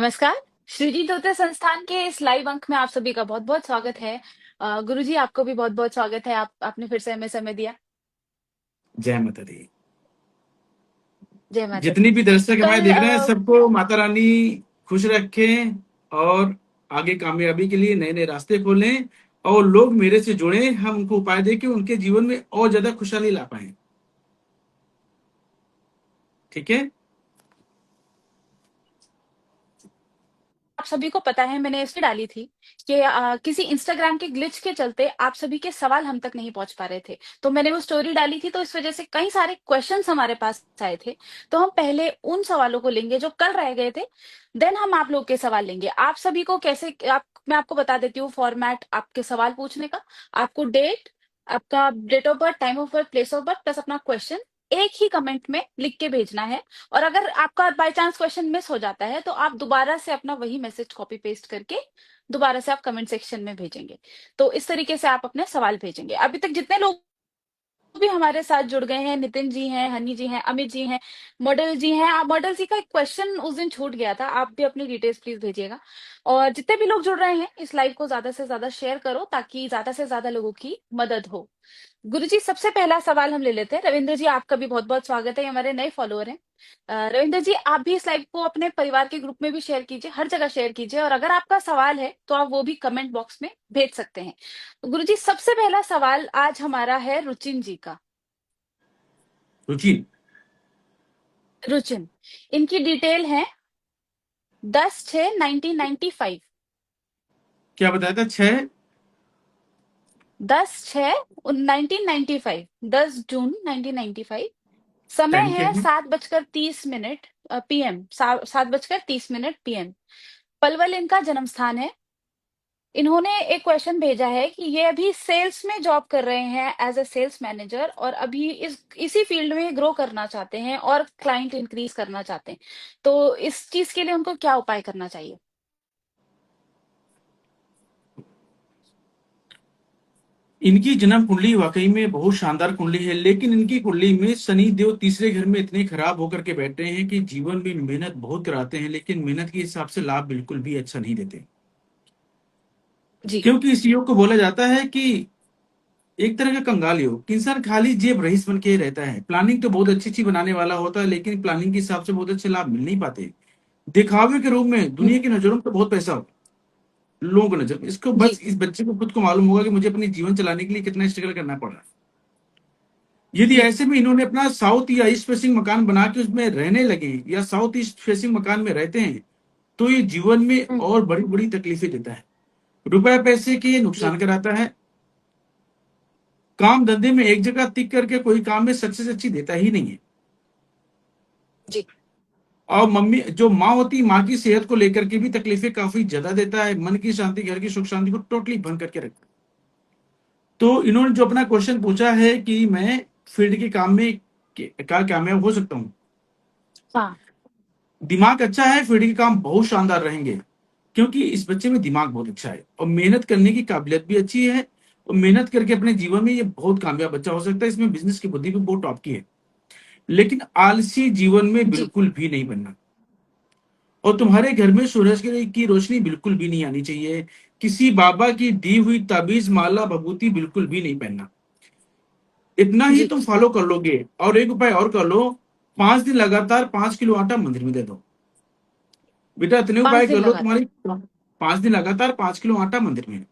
नमस्कार। श्रीजी धोते संस्थान के इस लाइव अंक में आप सभी का बहुत बहुत स्वागत है। गुरुजी आपको भी बहुत बहुत स्वागत है। आपने फिर से हमें समय दिया। जय माता दी। जय माता दी। जितनी भी दर्शक हमारे कल देख रहे हैं सबको माता रानी खुश रखें और आगे कामयाबी के लिए नए नए रास्ते खोलें और लोग मेरे से जुड़े, हम उनको उपाय दें कि उनके जीवन में और ज्यादा खुशहाली ला पाए। ठीक है। आप सभी को पता है, मैंने इसलिए डाली थी कि किसी इंस्टाग्राम के ग्लिच के चलते आप सभी के सवाल हम तक नहीं पहुंच पा रहे थे। तो मैंने वो स्टोरी डाली थी, तो इस वजह से कई सारे क्वेश्चंस हमारे पास आए थे। तो हम पहले उन सवालों को लेंगे जो कल रह गए थे, देन हम आप लोग के सवाल लेंगे। आप सभी को कैसे आप मैं आपको बता देती हूँ फॉर्मेट आपके सवाल पूछने का। आपको डेट, आपका date of birth, time of birth, place of birth plus अपना क्वेश्चन एक ही कमेंट में लिख के भेजना है। और अगर आपका बाय चांस क्वेश्चन मिस हो जाता है तो आप दोबारा से अपना वही मैसेज कॉपी पेस्ट करके दोबारा से आप कमेंट सेक्शन में भेजेंगे। तो इस तरीके से आप अपने सवाल भेजेंगे। अभी तक जितने लोग भी हमारे साथ जुड़ गए हैं, नितिन जी हैं, हनी जी हैं, अमित जी हैं, मॉडल जी हैं। आप मॉडल जी का एक क्वेश्चन उस दिन छूट गया था, आप भी अपनी डिटेल्स प्लीज भेजिएगा। और जितने भी लोग जुड़ रहे हैं, इस लाइव को ज्यादा से ज्यादा शेयर करो ताकि ज्यादा से ज्यादा लोगों की मदद हो। गुरुजी, सबसे पहला सवाल हम ले लेते हैं। रविंद्र जी, आपका भी बहुत बहुत स्वागत है, ये हमारे नए फॉलोअर हैं। रविंद्र जी, आप भी इस लाइव को अपने परिवार के ग्रुप में भी शेयर कीजिए, हर जगह शेयर कीजिए। और अगर आपका सवाल है तो आप वो भी कमेंट बॉक्स में भेज सकते हैं। गुरुजी, सबसे पहला सवाल आज हमारा है रुचिन जी का। रुचि। रुचिन, इनकी डिटेल है 10/6/1995। क्या बताया था? 6? 10/6/1995, 10 जून 1995। समय टाइम क्या है है? 7:30 पीएम, 7:30 पीएम। पलवल इनका जन्म स्थान है। इन्होंने एक क्वेश्चन भेजा है कि ये अभी सेल्स में जॉब कर रहे हैं एज ए सेल्स मैनेजर, और अभी इसी फील्ड में ग्रो करना चाहते हैं और क्लाइंट इंक्रीज करना चाहते हैं। तो इस चीज के लिए उनको क्या उपाय करना चाहिए? इनकी जन्म कुंडली वाकई में बहुत शानदार कुंडली है, लेकिन इनकी कुंडली में शनि देव तीसरे घर में इतने खराब होकर के बैठे हैं कि जीवन में मेहनत बहुत कराते हैं, लेकिन मेहनत के हिसाब से लाभ बिल्कुल भी अच्छा नहीं देते। जी। क्योंकि इस योग को बोला जाता है कि एक तरह का कंगाल योग, कि इंसान खाली जेब रईस बन के रहता है। प्लानिंग तो बहुत अच्छी अच्छी बनाने वाला होता है, लेकिन प्लानिंग के हिसाब से बहुत अच्छे लाभ मिल नहीं पाते। दिखावे के रूप में हम्म। दुनिया की नजरों में तो बहुत पैसा हो, लोगों को नजर, इसको जी। बस इस बच्चे को खुद को मालूम होगा कि मुझे अपनी जीवन चलाने के लिए कितना स्ट्रगल करना पड़ रहा है। यदि जी। ऐसे में इन्होंने अपना साउथ या ईस्ट फेसिंग मकान बना के उसमें रहने लगे या साउथ ईस्ट फेसिंग मकान में रहते हैं, तो ये जीवन में हम्म। और बड़ी बड़ी तकलीफें देता है, रुपए पैसे के जी। नुकसान कराता है। काम धंधे में एक जगह टिक करके कोई काम में सक्सेस अच्छी देता ही नहीं है। जी। और मम्मी जो माँ होती, माँ की सेहत को लेकर के भी तकलीफें काफी ज्यादा देता है। मन की शांति, घर की सुख शांति को टोटली भंग करके रखता है। तो इन्होंने जो अपना क्वेश्चन पूछा है कि मैं फील्ड के काम में क्या कामयाब हो सकता हूँ, हाँ। दिमाग अच्छा है, फील्ड के काम बहुत शानदार रहेंगे। क्योंकि इस बच्चे में दिमाग बहुत अच्छा है और मेहनत करने की काबिलियत भी अच्छी है, और मेहनत करके अपने जीवन में ये बहुत कामयाब बच्चा हो सकता है। इसमें बिजनेस की बुद्धि भी बहुत टॉप की है, लेकिन आलसी जीवन में जी। बिल्कुल भी नहीं बनना। और तुम्हारे घर में सूरज की रोशनी बिल्कुल भी नहीं आनी चाहिए। किसी बाबा की दी हुई ताबीज, माला, भभूति बिल्कुल भी नहीं पहनना। इतना ही जी। तुम फॉलो कर लोगे। और एक उपाय और कर लो, 5 दिन लगातार 5 किलो आटा मंदिर में दे दो। बेटा इतने पांच उपाय दिन कर लो लगातार तुम्हारी, 5 दिन लगातार 5 किलो आटा मंदिर में।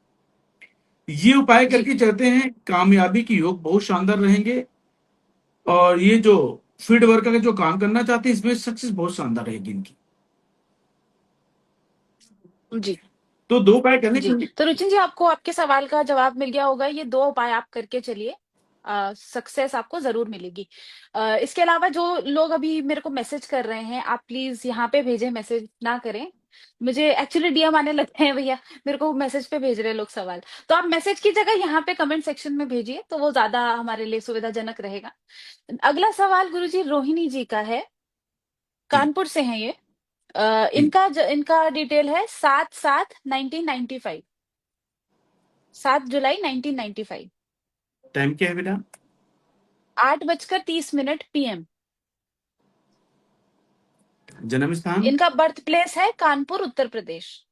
ये उपाय जी। करके चलते हैं, कामयाबी की योग बहुत शानदार रहेंगे। और ये जो फील्ड वर्क का जो काम करना चाहते हैं, इसमें सक्सेस बहुत शानदार रहेगी इनकी। जी। तो 2 उपाय करने जी। के लिए। तो रुचिन जी, आपको आपके सवाल का जवाब मिल गया होगा। ये दो उपाय आप करके चलिए, सक्सेस आपको जरूर मिलेगी। इसके अलावा जो लोग अभी मेरे को मैसेज कर रहे हैं, आप प्लीज यहाँ पे भेजें, मैसेज ना करें। मुझे एक्चुअली डीएम आने लगते हैं भैया, मेरे को मैसेज पे भेज रहे हैं लोग सवाल। तो आप मैसेज की जगह यहाँ पे कमेंट सेक्शन में भेजिए, तो वो ज्यादा हमारे लिए सुविधाजनक रहेगा। अगला सवाल गुरुजी रोहिणी जी का है, जी। कानपुर से हैं ये। जी। इनका डिटेल है 7/7/1995, 7 जुलाई 1995। टाइम क्या है बेटा? 8:30 पीएम। जन्म स्थान? इनका बर्थ प्लेस है कानपुर, उत्तर प्रदेश।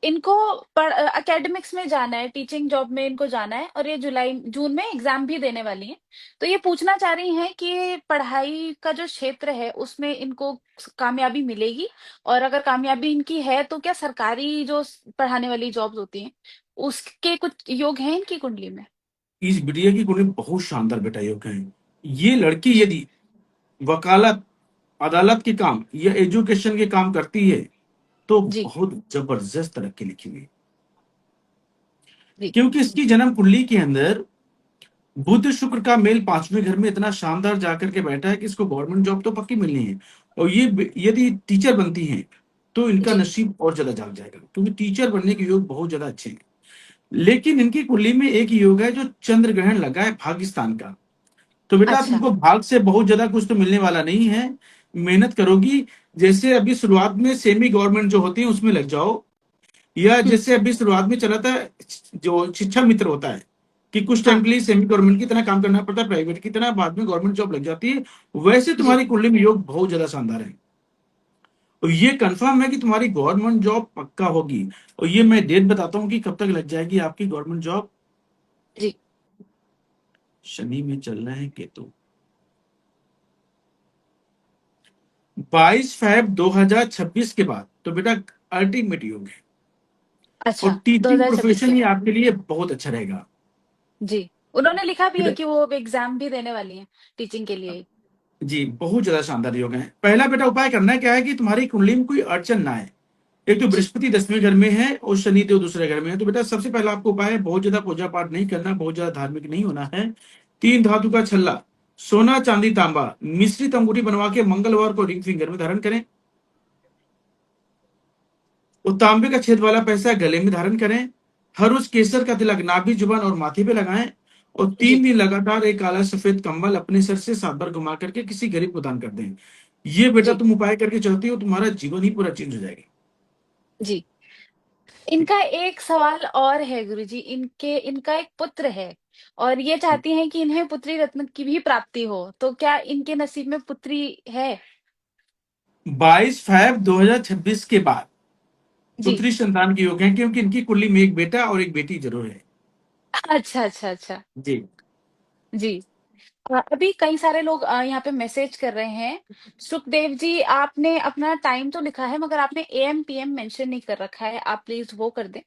इनको एकेडमिक्स में जाना है, टीचिंग जॉब में इनको जाना है, और ये जुलाई जून में एग्जाम भी देने वाली हैं। तो ये पूछना चाह रही हैं कि पढ़ाई का जो क्षेत्र है उसमें इनको कामयाबी मिलेगी, और अगर कामयाबी इनकी है तो क्या सरकारी जो पढ़ाने वाली जॉब्स होती हैं उसके कुछ योग हैं इनकी कुंडली में। इस बिटिया की कुंडली बहुत शानदार बेटा योग है। ये लड़की जी। यदि वकालत, अदालत के काम या एजुकेशन के काम करती है तो जी। बहुत जबरदस्त तरक्की लिखी हुई है। जी। क्योंकि इसकी जन्म कुंडली के अंदर बुध शुक्र का मेल पांचवें घर में इतना शानदार जाकर के बैठा है कि इसको गवर्नमेंट जॉब तो पक्की मिलनी है। और ये यदि टीचर बनती हैं तो इनका जी। नसीब और ज्यादा जाग जाएगा, क्योंकि टीचर बनने के योग बहुत ज्यादा अच्छे हैं। लेकिन इनकी कुंडली में एक योग है जो चंद्र ग्रहण लगा है भाग्यस्थान का। तो बेटा अच्छा। तुमको भाग से बहुत ज्यादा कुछ तो मिलने वाला नहीं है। मेहनत करोगी, जैसे अभी शुरुआत में सेमी गवर्नमेंट जो होती है उसमें लग जाओ, या हम्म। जैसे अभी शुरुआत में चला था जो शिक्षा मित्र होता है कि कुछ टाइम हाँ। के लिए सेमी गवर्नमेंट की तरह काम करना पड़ता है, प्राइवेट की तरह, बाद में गवर्नमेंट जॉब लग जाती है। वैसे जी। तुम्हारी कुंडली में योग बहुत ज्यादा शानदार है। और ये कंफर्म है कि तुम्हारी गवर्नमेंट जॉब पक्का होगी। और ये मैं डेट बताता हूँ कि कब तक लग जाएगी आपकी गवर्नमेंट जॉब। जी। शनि में चल रहे हैं केतु। 22 फेब 2026 के बाद तो बेटा अल्टीमेट योग है। अच्छा, और टीचिंग 2026 प्रोफेशन के ही बाद। आपके लिए बहुत अच्छा रहेगा। जी। उन्होंने लिखा भी है बेटा कि वो एग्जाम भी देने वाली हैं टीचिंग के लिए। जी, बहुत ज्यादा शानदार योग है। पहला बेटा उपाय करना है क्या है कि तुम्हारी कुंडली में कोई अड़चन ना है। एक तो जी। बृहस्पति 10वें घर में है और शनि देव दूसरे घर में है। तो बेटा सबसे पहला आपको उपाय है बहुत ज्यादा पूजा पाठ नहीं करना, बहुत ज्यादा धार्मिक नहीं होना है। तीन धातु का छल्ला, सोना चांदी तांबा मिश्रित अंगूठी बनवा के मंगलवार को रिंग फिंगर में धारण करें। और तांबे का छेद वाला पैसा गले में धारण करें। हर रोज केसर का तिलक नाभि, जुबान और माथे पे लगाएं। और जी। 3 दिन लगातार एक काला सफेद कंबल अपने सर से 7 बार घुमा करके किसी गरीब को दान कर दें। ये बेटा जी। तुम उपाय करके चलती हो, तुम्हारा जीवन ही पूरा चेंज हो जाएगा। जी। इनका एक सवाल और है गुरुजी, इनका एक पुत्र है, और ये चाहती हैं कि इन्हें पुत्री रत्न की भी प्राप्ति हो, तो क्या इनके नसीब में पुत्री है। 22 फेब 2026 के बाद जी। पुत्री संतान के योग है, क्योंकि इनकी कुंडली में एक बेटा और एक बेटी जरूर है। अच्छा, अच्छा, अच्छा। जी। जी। अभी कई सारे लोग यहाँ पे मैसेज कर रहे हैं। सुखदेव जी, आपने अपना टाइम तो लिखा है मगर आपने एएम पीएम मेंशन नहीं कर रखा है, आप प्लीज वो कर दें।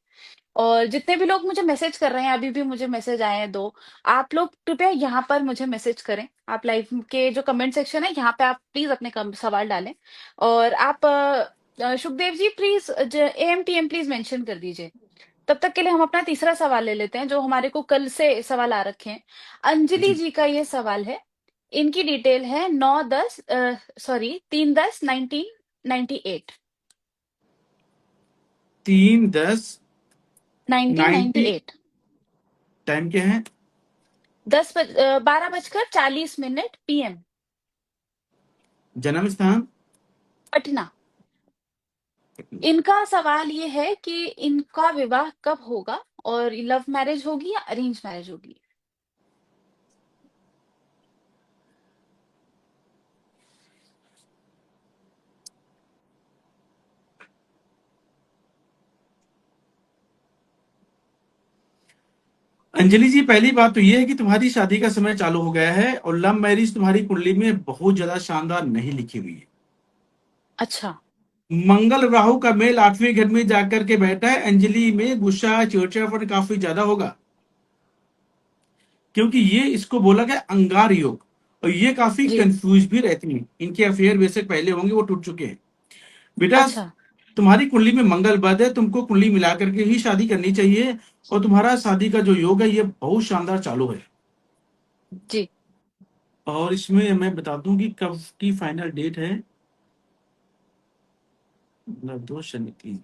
और जितने भी लोग मुझे मैसेज कर रहे हैं, अभी भी मुझे मैसेज आए हैं दो, आप लोग कृपया यहाँ पर मुझे मैसेज करें। आप लाइव के जो कमेंट सेक्शन है यहाँ पे आप प्लीज अपने सवाल डालें। और आप Sukhdev ji please AM PM please mention कर दीजिए। तब तक के लिए हम अपना तीसरा सवाल ले लेते हैं जो हमारे को कल से सवाल आ रखे हैं। अंजलि जी। जी का ये सवाल है। इनकी डिटेल है 9-10, सॉरी 3-10-1998। 3-10-90। 1998। टाइम क्या है? 12:40 पीएम। जन्म स्थान? पटना। इनका सवाल ये है कि इनका विवाह कब होगा, और लव मैरिज होगी या अरेंज मैरिज होगी। अंजलि जी, पहली बात तो ये है कि तुम्हारी शादी का समय चालू हो गया है और लव मैरिज तुम्हारी कुंडली में बहुत ज्यादा शानदार नहीं लिखी हुई है। अच्छा। मंगल राहु का मेल 8वें घर में जाकर के बैठा है। अंजलि में गुस्सा चिड़चिड़ापन काफी ज्यादा होगा, क्योंकि ये इसको बोला गया अंगार योग। और ये काफी जी। कंफ्यूज भी रहती हैं। इनके अफेयर वैसे पहले होंगे, वो टूट चुके हैं। बेटा अच्छा। तुम्हारी कुंडली में मंगल बद है, तुमको कुंडली मिला करके ही शादी करनी चाहिए। और तुम्हारा शादी का जो योग है ये बहुत शानदार चालू है। जी। और इसमें मैं बता दूं कि कब की फाइनल डेट है। मतलब 2 शनि 3।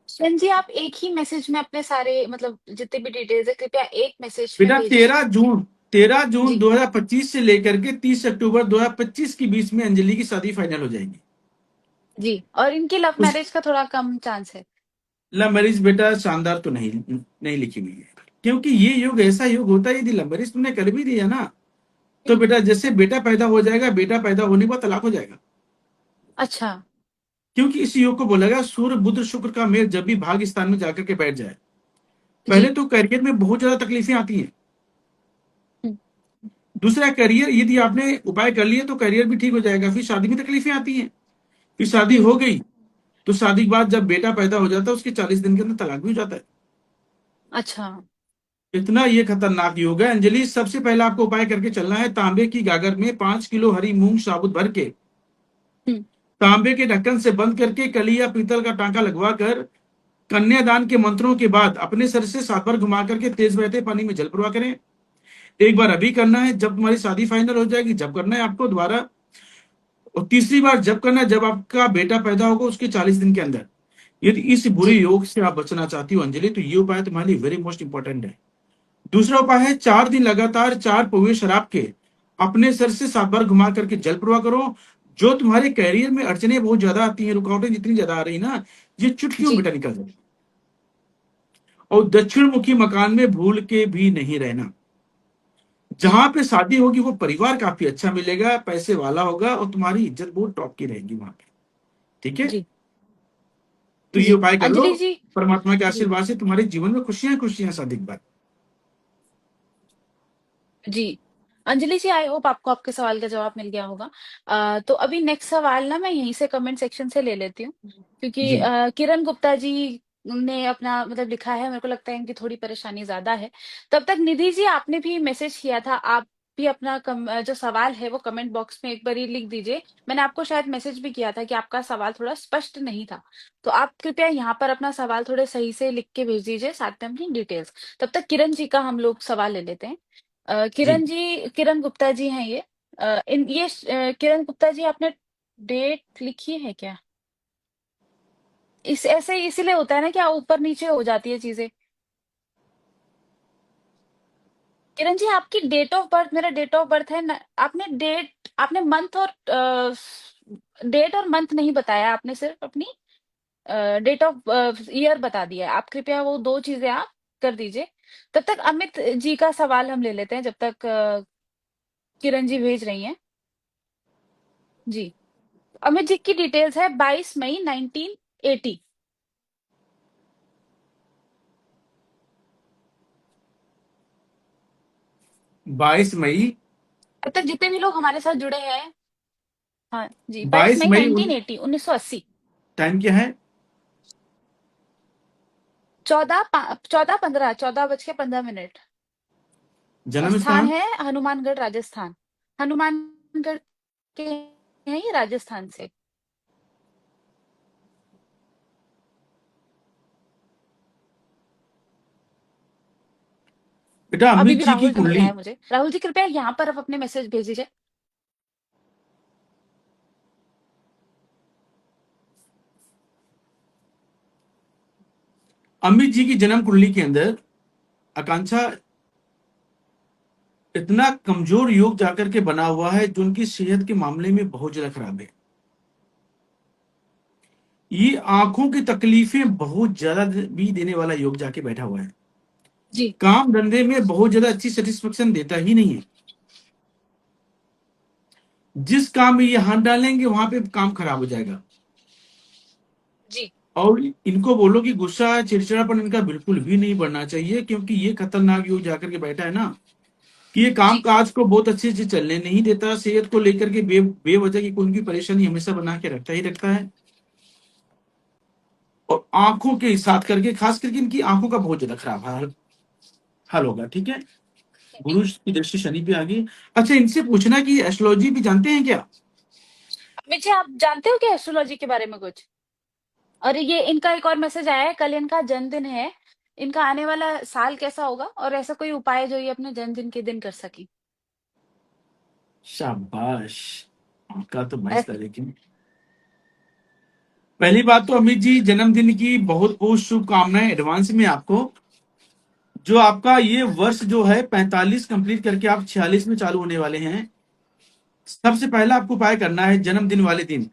शन जी, आप एक ही मैसेज में अपने सारे मतलब जितने भी डिटेल्स है कृपया एक मैसेज में बेटा भेजिए। 13 जून, 13 जून जी। 2025 से लेकर के 30 अक्टूबर 2025 के बीच में अंजलि की शादी फाइनल हो जाएगी। जी, और इनकी लव उस मैरिज का थोड़ा कम चांस है। लव मैरिज बेटा शानदार तो नहीं लिखी हुई है, क्योंकि ये योग ऐसा योग होता है, यदि लव मैरिज तुमने कर भी दिया ना तो बेटा जैसे बेटा पैदा हो जाएगा, बेटा पैदा होने के बाद तलाक हो जाएगा। अच्छा। क्योंकि इस योग को बोला गया सूर्य बुध शुक्र का मेल जब भी भाग्य स्थान में जाकर के बैठ जाए, पहले जी। तो करियर में बहुत ज्यादा तकलीफें आती हैं। हम्म। दूसरा, करियर यदि आपने उपाय कर लिए तो करियर भी ठीक हो जाएगा, फिर शादी में तकलीफें आती हैं। फिर शादी हम्म। हो गई तो शादी के बाद जब बेटा पैदा हो जाता है उसके 40 दिन के अंदर तलाक भी हो जाता है। अच्छा। इतना ये खतरनाक योग है अंजलि। सबसे पहला आपको उपाय करके चलना है, तांबे की गागर में 5 किलो हरी मूंग साबुत भर के, हम्म। तांबे के ढक्कन से बंद करके कली या पीतल का टांका लगवा कर कन्यादान के मंत्रों के बाद अपने सर से 7 बार घुमा करके तेज बहते पानी में जल प्रवाह करें। एक बार अभी करना है जब तुम्हारी शादी फाइनल हो जाएगी, जब करना है आपको दोबारा, और तीसरी बार जब करना है जब आपका बेटा पैदा होगा उसके 40 दिन के अंदर। यदि इस बुरे जी। योग से आप बचना चाहती हो अंजलि, तो ये उपाय तुम्हारे लिए वेरी मोस्ट इंपॉर्टेंट है। दूसरा उपाय है, 4 दिन लगातार 4 पौवे शराब के अपने सर से 7 बार घुमा करके जल प्रवाह करो। जो तुम्हारे कैरियर में अड़चने बहुत ज्यादा आती हैं, रुकावटें जितनी ज्यादा आ रही ना, ये चुटकियों में जी। बेटा निकल जाए। और दक्षिण मुखी मकान में भूल के भी नहीं रहना। हम्म। जहां पे शादी होगी वो परिवार काफी अच्छा मिलेगा, पैसे वाला होगा और तुम्हारी इज्जत बहुत टॉप की रहेगी वहां पे। ठीक है, जी। तो ये जी। उपाय कर लो। अंजलि जी। परमात्मा के जी। आशीर्वाद से तुम्हारे जीवन में खुशियां खुशियां शादी के बाद। जी। अंजलि जी, आई होप आपको आपके सवाल का जवाब मिल गया होगा। तो अभी नेक्स्ट सवाल ना मैं यहीं से कमेंट सेक्शन से ले लेती हूँ, क्योंकि जी किरण गुप्ता जी ने अपना मतलब लिखा है, मेरे को लगता है इनकी थोड़ी परेशानी ज्यादा है। तब तक निधि जी, आपने भी मैसेज किया था, आप भी अपना जो सवाल है वो कमेंट बॉक्स में एक बार ही लिख दीजिए। मैंने आपको शायद मैसेज भी किया था कि आपका सवाल थोड़ा स्पष्ट नहीं था, तो आप कृपया यहाँ पर अपना सवाल थोड़े सही से लिख के भेज दीजिए, साथ में अपनी डिटेल्स। तब तक किरण जी का हम लोग सवाल ले लेते हैं। जी। किरण जी, किरण गुप्ता जी हैं ये। किरण गुप्ता जी, आपने डेट लिखी है क्या? इस ऐसे ही इसीलिए होता है ना, क्या ऊपर नीचे हो जाती है चीजें। किरण जी, आपकी डेट ऑफ बर्थ, मेरा डेट ऑफ बर्थ है न, आपने मंथ और डेट और मंथ नहीं बताया, आपने सिर्फ अपनी डेट ऑफ ईयर बता दिया है। आप कृपया वो दो चीजें आप कर दीजिए। तब तक अमित जी का सवाल हम ले लेते हैं, जब तक किरण जी भेज रही हैं। जी। अमित जी की डिटेल्स है 22 मई 1980। 22 मई। अब तक जितने भी लोग हमारे साथ जुड़े हैं। हाँ जी, बाईस बाईस मई मई 1980 1980। टाइम क्या है? 14 15 14 बज के 15 मिनट। और जन्म स्थान स्थान? है हनुमानगढ़ राजस्थान। हनुमानगढ़ के हैं ये, राजस्थान से। बेटा अभी अमित भी जी की राहुल जी मिल रहा कुंडली। है मुझे। राहुल जी, कृपया यहाँ पर आप अपने मैसेज भेज दीजिए। अमित जी की जन्म कुंडली के अंदर आकांक्षा इतना कमजोर योग जाकर के बना हुआ है जो उनकी सेहत के मामले में बहुत ज्यादा खराब है। ये आंखों की तकलीफें बहुत ज्यादा भी देने वाला योग जाके बैठा हुआ है। जी। काम धंधे में बहुत ज्यादा अच्छी सेटिस्फेक्शन देता ही नहीं है। जिस काम में ये हाथ डालेंगे वहां पे काम खराब हो जाएगा। जी। और इनको बोलो कि गुस्सा चिड़चिड़ापन इनका बिल्कुल भी नहीं बढ़ना चाहिए, क्योंकि ये खतरनाक योग जाकर के बैठा है ना, कि ये काम जी। काज को बहुत अच्छे से चलने नहीं देता। सेहत को लेकर के बेवजह की कोई भी परेशानी हमेशा बना के रखता ही रखता है। और आंखों के साथ करके, खास करके इनकी आंखों का बहुत ज्यादा खराब हाल होगा। ठीक है, जी। गुरु की दृष्टि शनि पे आ गई। अच्छा, इनसे पूछना कि एस्ट्रोलॉजी भी जानते हैं क्या? अमित जी, आप जानते हो क्या एस्ट्रोलॉजी के बारे में कुछ? और ये इनका एक और मैसेज आया है, कल इनका जन्मदिन है। इनका आने वाला साल कैसा होगा, और ऐसा कोई उपाय जो ये अपने जन्मदिन के दिन कर सके। शाबाश, आपका तो 22 तारीख है। पहली बात तो अमित जी, जन्मदिन की बहुत बहुत शुभकामनाएं एडवांस में आपको। जो आपका ये वर्ष जो है 45 कंप्लीट करके आप 46 में चालू होने वाले हैं। सबसे पहला आपको उपाय करना है, जन्मदिन वाले दिन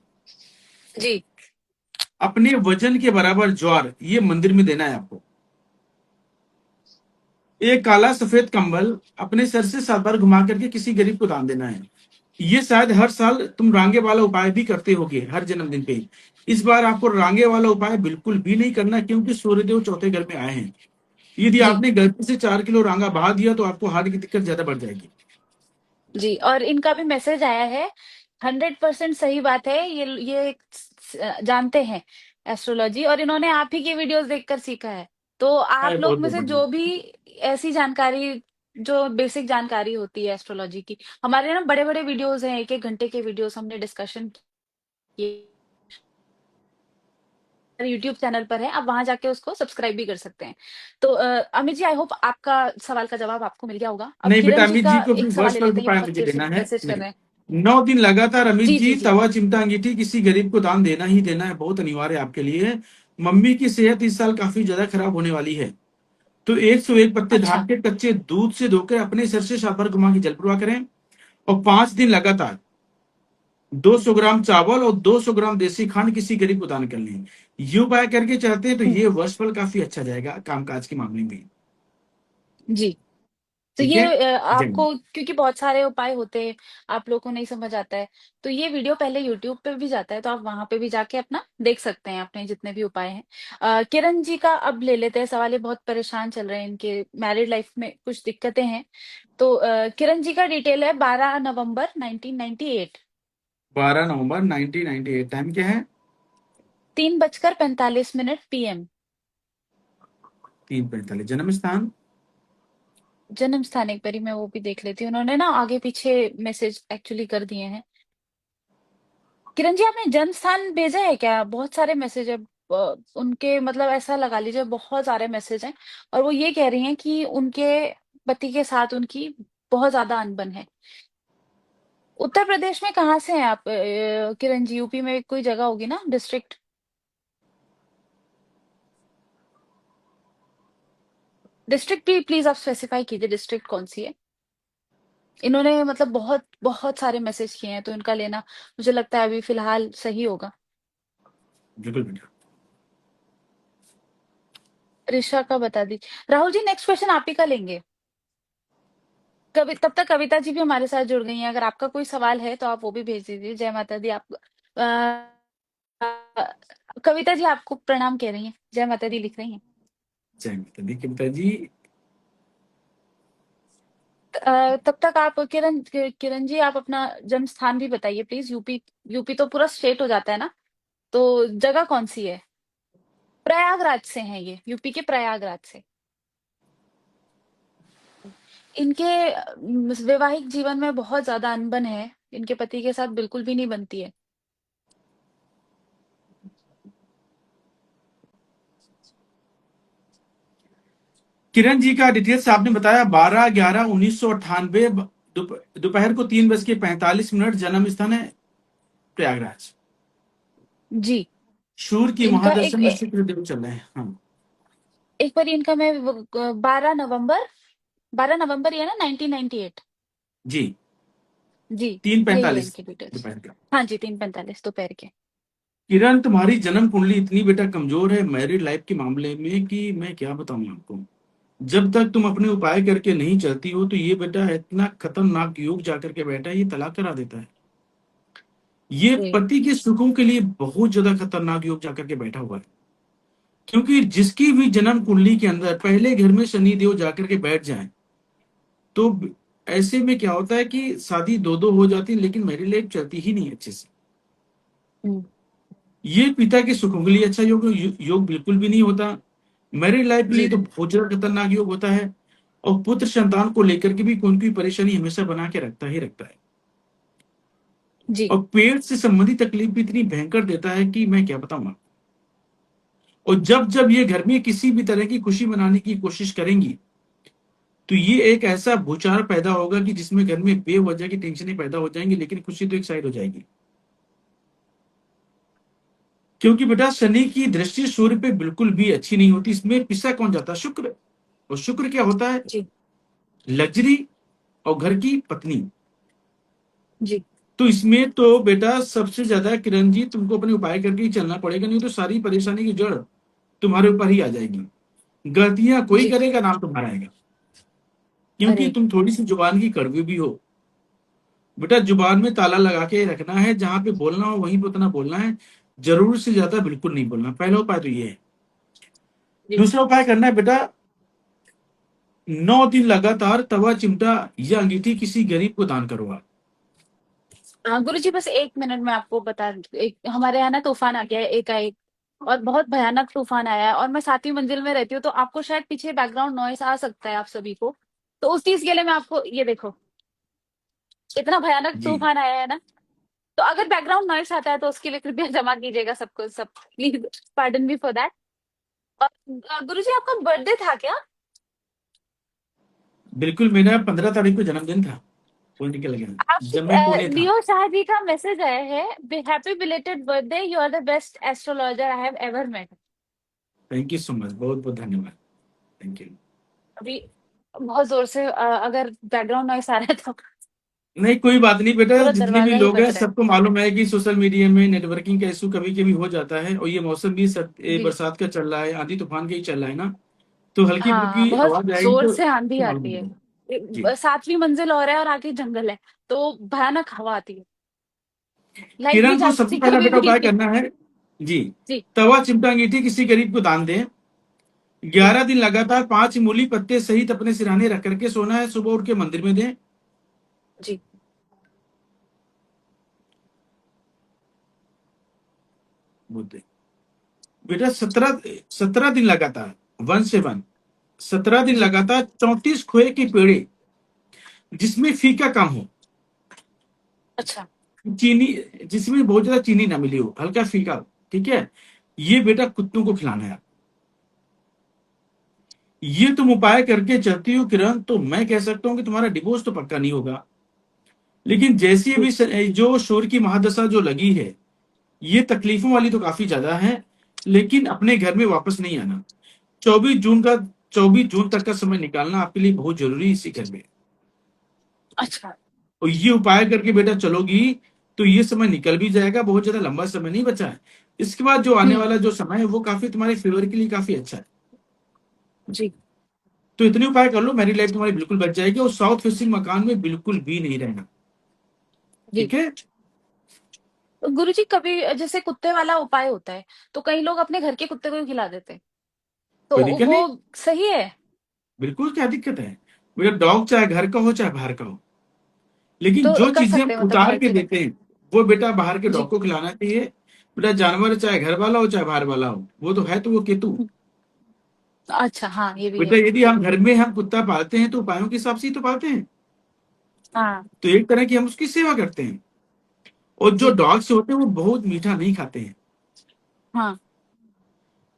जी। अपने वजन के बराबर ज्वार ये मंदिर में देना है आपको। एक काला सफेद कंबल अपने सर से 7 बार घुमा करके किसी गरीब को दान देना है। ये शायद हर साल तुम रांगे वाला उपाय भी करते होगे हर जन्मदिन पे। इस बार आपको रांगे वाला उपाय बिल्कुल भी नहीं करना, क्योंकि सूर्यदेव चौथे घर में आए हैं। यदि जी आपने गलती से 4 किलो रांगा बहा दिया तो आपको हार्ट की दिक्कत ज्यादा बढ़ जाएगी। जी, और इनका भी मैसेज आया है। 100% सही बात है। ये जानते हैं एस्ट्रोलॉजी, और इन्होंने आप ही की वीडियोस देखकर सीखा है। तो अरे आप बहुत लोग में बहुत से बढ़िया। जो भी ऐसी जानकारी, जो बेसिक जानकारी होती है एस्ट्रोलॉजी की, हमारे ना बड़े बड़े वीडियोस हैं, 1-1 घंटे के वीडियोस हमने डिस्कशन किए, यूट्यूब चैनल पर है, आप वहां जाके उसको सब्सक्राइब भी कर सकते हैं। तो अमित जी, आई होप आपका सवाल का जवाब आपको मिल गया होगा। अब नहीं बेटा, किरण जी अमित का जी को फिर एक सवाल वर्ष ले फल लेते का हैं, ये उपाय बहुत मुझे देर से देना है। मैसेज कर नहीं, रहे हैं। 9 दिन लगातार अमित जी जी जी जी। तवा चिमटा अंगीठी किसी गरीब को दान देना ही देना है, बहुत अनिवार्य है आपके लिए। मम्मी की सेहत इस साल काफी ज्यादा खराब होने वाली है। तो 101 पत्ते अच्छा। धान के कच्चे दूध से धोकर अपने सर से 7 बार घुमा के जल प्रवाह करें, और 5 दिन लगातार 200 ग्राम चावल और 200 ग्राम देसी खांड किसी गरीब को दान कर लें। ये उपाय करके चाहते हैं तो हम्म, ये वर्ष फल काफी अच्छा जाएगा कामकाज के मामले में। जी। तो ठीक ये है। जय आपको, क्योंकि बहुत सारे उपाय होते हैं, आप लोग को नहीं समझ आता है, तो ये वीडियो पहले यूट्यूब पे भी जाता है, तो आप वहां पे भी जाके अपना देख सकते हैं अपने जितने भी उपाय हैं। किरण जी का अब ले लेते हैं सवाल। ये बहुत परेशान चल रहे हैं, इनके मैरिड लाइफ में कुछ दिक्कतें हैं। तो किरण जी का डिटेल है 12 नवंबर 1998। 12 नवंबर 1998, टाइम क्या है? 3:45 PM। 3:45, जन्म स्थान? जन्म स्थान एक बारी मैं वो भी देख लेती हूँ, उन्होंने ना आगे पीछे मैसेज एक्चुअली कर दिए हैं। किरण जी, आपने जन्म स्थान भेजा है क्या? बहुत सारे मैसेज है। उनके मतलब ऐसा लगा लीजिए बहुत सारे मैसेज हैं, और वो ये कह रही हैं कि उनके पति के साथ उनकी बहुत ज्यादा अनबन है। उत्तर प्रदेश में कहाँ से हैं आप किरण जी? यूपी में कोई जगह होगी ना, डिस्ट्रिक्ट? डिस्ट्रिक्ट भी प्लीज आप स्पेसिफाई कीजिए, डिस्ट्रिक्ट कौन सी है। इन्होंने मतलब बहुत बहुत सारे मैसेज किए हैं, तो इनका लेना मुझे लगता है अभी फिलहाल सही होगा। बिल्कुल बेटा। ऋषा का बता दीजिए। राहुल जी, नेक्स्ट क्वेश्चन आप ही का लेंगे। तब तक कविता जी भी हमारे साथ जुड़ गई हैं। अगर आपका कोई सवाल है तो आप वो भी भेज दीजिए। जय माता दी। आप अ, कविता जी आपको प्रणाम कह रही हैं, जय माता दी लिख रही हैं। जय माता दी कविता जी। तब तक आप किरण जी, आप अपना जन्म स्थान भी बताइए प्लीज। यूपी, यूपी तो पूरा स्टेट हो जाता है ना, तो जगह कौन सी है? प्रयागराज से हैं ये, यूपी के प्रयागराज से। इनके वैवाहिक जीवन में बहुत ज्यादा अनबन है, इनके पति के साथ बिल्कुल भी नहीं बनती है। किरण जी का डिटेल्स आपने बताया, 12/11/1998, दोपहर को 3:45, जन्म स्थान है प्रयागराज। जी। सूर्य की इनका महादशा में शुक्र देव चल रहे हैं। हाँ। एक बार इनका मैं 12 नवंबर ये ना 1998। जी। जी, तीन यही है पैंतालीस इनकी डिटेल्स। दोपहर का। हाँ जी, 3:45 दोपहर के। किरण, तुम्हारी जन्म कुंडली इतनी बेटा कमजोर है मैरिड लाइफ के मामले में कि मैं क्या बताऊं आपको। जब तक तुम अपने उपाय करके नहीं चलती हो तो ये बेटा इतना खतरनाक योग जाकर के बैठा है, ये तलाक करा देता है। ये जी पति के सुखों के लिए बहुत ज्यादा खतरनाक योग जाकर के बैठा हुआ है। क्योंकि जिसकी भी जन्म कुंडली के अंदर पहले घर में शनि देव जाकर के बैठ जाए, तो ऐसे में क्या होता है कि शादी दो दो हो जाती है लेकिन मैरिज लाइफ चलती ही नहीं अच्छे से। हम्म, ये पिता के सुखों के लिए अच्छा योग बिल्कुल भी नहीं होता। मैरिज लाइफ के लिए जी तो बहुत ज्यादा खतरनाक योग होता है। और पुत्र संतान को लेकर के भी कोई ना कोई परेशानी हमेशा बना के रखता ही रखता है। जी और पेट से संबंधित तकलीफ भी इतनी भयंकर देता है कि मैं क्या बताऊं आपको। और जब जब ये घर में किसी भी तरह की खुशी मनाने की कोशिश करेंगी, तो ये एक ऐसा भूचार पैदा होगा कि जिसमें घर में बेवजह की टेंशनें पैदा हो जाएंगी, लेकिन खुशी तो एक साइड हो जाएगी। क्योंकि बेटा शनि की दृष्टि सूर्य पे बिल्कुल भी अच्छी नहीं होती। इसमें पिसा कौन जाता है? शुक्र। और शुक्र क्या होता है? जी लग्जरी और घर की पत्नी। जी तो इसमें तो बेटा सबसे ज्यादा किरण जी तुमको अपने उपाय करके ही चलना पड़ेगा, नहीं तो सारी परेशानी की जड़ तुम्हारे ऊपर ही आ जाएगी। गलतियां कोई जी करेगा, नाम तुम्हारा आएगा। क्योंकि अरे तुम थोड़ी सी जुबान की कड़वी भी हो। बेटा जुबान में ताला लगा के रखना है, जहां पे बोलना हो वहीं पे उतना बोलना है, जरूर से ज्यादा बिल्कुल नहीं बोलना। पहला उपाय तो ये है। जी। दूसरा उपाय करना है बेटा, 9 दिन लगातार तवा, चिमटा या अंगीठी किसी गरीब को दान करो आप। गुरु जी बस 1 मिनट में आपको बता, एक हमारे यहाँ ना तूफान आ गया है एकाएक, और बहुत भयानक तूफान आया है, और मैं 7वीं मंजिल में रहती हूँ, तो आपको शायद पीछे बैकग्राउंड नॉइस आ सकता है आप सभी को। तो उस चीज के लिए मैं आपको ये देखो, इतना भयानक जी तूफान आया है ना। तो अगर बैकग्राउंड नॉइस आता है तो उसके लिए कृपया क्षमा कीजिएगा सबको, सब please pardon me for that. और गुरु जी आपका बर्थडे था क्या? बिल्कुल, मेरा 15 तारीख को जन्मदिन था। पुणे निकल गया आप जब मैं पुणे था। लियो शाह जी का मैसेज आया है, happy belated birthday, you are the best astrologer I have ever met. Thank you so much, बहुत बहुत धन्यवाद। Thank you. अभी बहुत जोर से अगर बैकग्राउंड नॉइस आ रहा है तो नहीं कोई बात नहीं बेटा, पूरा जितने भी दरवाजा ही लोग हैं बज रहा है। सबको मालूम है कि सोशल मीडिया में नेटवर्किंग का इशू कभी कभी हो जाता है, और ये मौसम भी जी। बरसात का चल रहा है, आंधी तूफान का ही चल रहा है ना, तो हल्की हाँ फुल्की बहुत आवाज आएगी जोर तो से आंधी मालूम आती है। होगा। जी। 7वीं मंजिल और है और आगे जंगल है, तो भयानक हवा आती है, लाइट भी किरण को जाती सबसे थी पहला कभी बेटा उपाय भी। करना है। जी। जी। तवा, चिमटा, अंगीठी किसी गरीब को दान दें। जी। 11 दिन लगातार 5 मूली पत्ते सहित अपने सिरहाने रख करके सोना है, सुबह उठ के मंदिर में दें। जी। बुद्ध बेटा 17 17 दिन लगातार, 1 से 1, 17 दिन जी। लगातार 34 खोए के पेड़े जिसमें फीका कम हो, अच्छा। चीनी, जिसमें बहुत ज्यादा चीनी ना मिली हो, हल्का फीका हो, ठीक है। ये बेटा कुत्तों को खिलाना है। ये तुम उपाय करके चलती हो किरण, तो मैं कह सकता हूं कि तुम्हारा डिवोर्स तो पक्का नहीं होगा। लेकिन जैसी जी। अभी जो शोर की महादशा जो लगी है, ये तकलीफों वाली तो काफी ज्यादा है। लेकिन अपने घर में वापस नहीं आना। 24 जून का 24 जून तक का समय निकालना आपके लिए बहुत जरूरी है इसी घर में। अच्छा। और ये उपाय करके बेटा चलोगी तो ये समय निकल भी जाएगा, बहुत ज्यादा लंबा समय नहीं बचा है। इसके बाद जो आने हम्म। वाला जो समय है वो काफी तुम्हारे फेवर के लिए काफी अच्छा है। जी। तो इतने उपाय कर लो, मेरी लाइफ तुम्हारी बिल्कुल बच जाएगी, और साउथ फेसिंग मकान में बिल्कुल भी नहीं रहना। जी। ठीक है। तो गुरु जी कभी जैसे कुत्ते वाला उपाय होता है, तो कई लोग अपने घर के कुत्ते को ही खिला देते हैं, तो कोई दिक्कत वो नहीं, सही है? बिल्कुल क्या दिक्कत है। मेरा डॉग चाहे घर का हो चाहे बाहर का हो, लेकिन तो जो कर चीजें हम सकते हैं मतलब उतार घर के के देते कुत्ते। हैं वो बेटा बाहर के डॉग जी। को खिलाना चाहिए। बेटा जानवर चाहे घर वाला हो चाहे बाहर वाला हो, वो तो है तो वो केतु। अच्छा, हाँ ये भी बेटा है। यदि हम घर में हम कुत्ता पालते हैं तो उपायों के हिसाब से ही तो पालते हैं। हाँ। तो एक तरह की हम उसकी सेवा करते हैं। और जो जी। डॉग्स होते हैं वो बहुत मीठा नहीं खाते हैं। हाँ।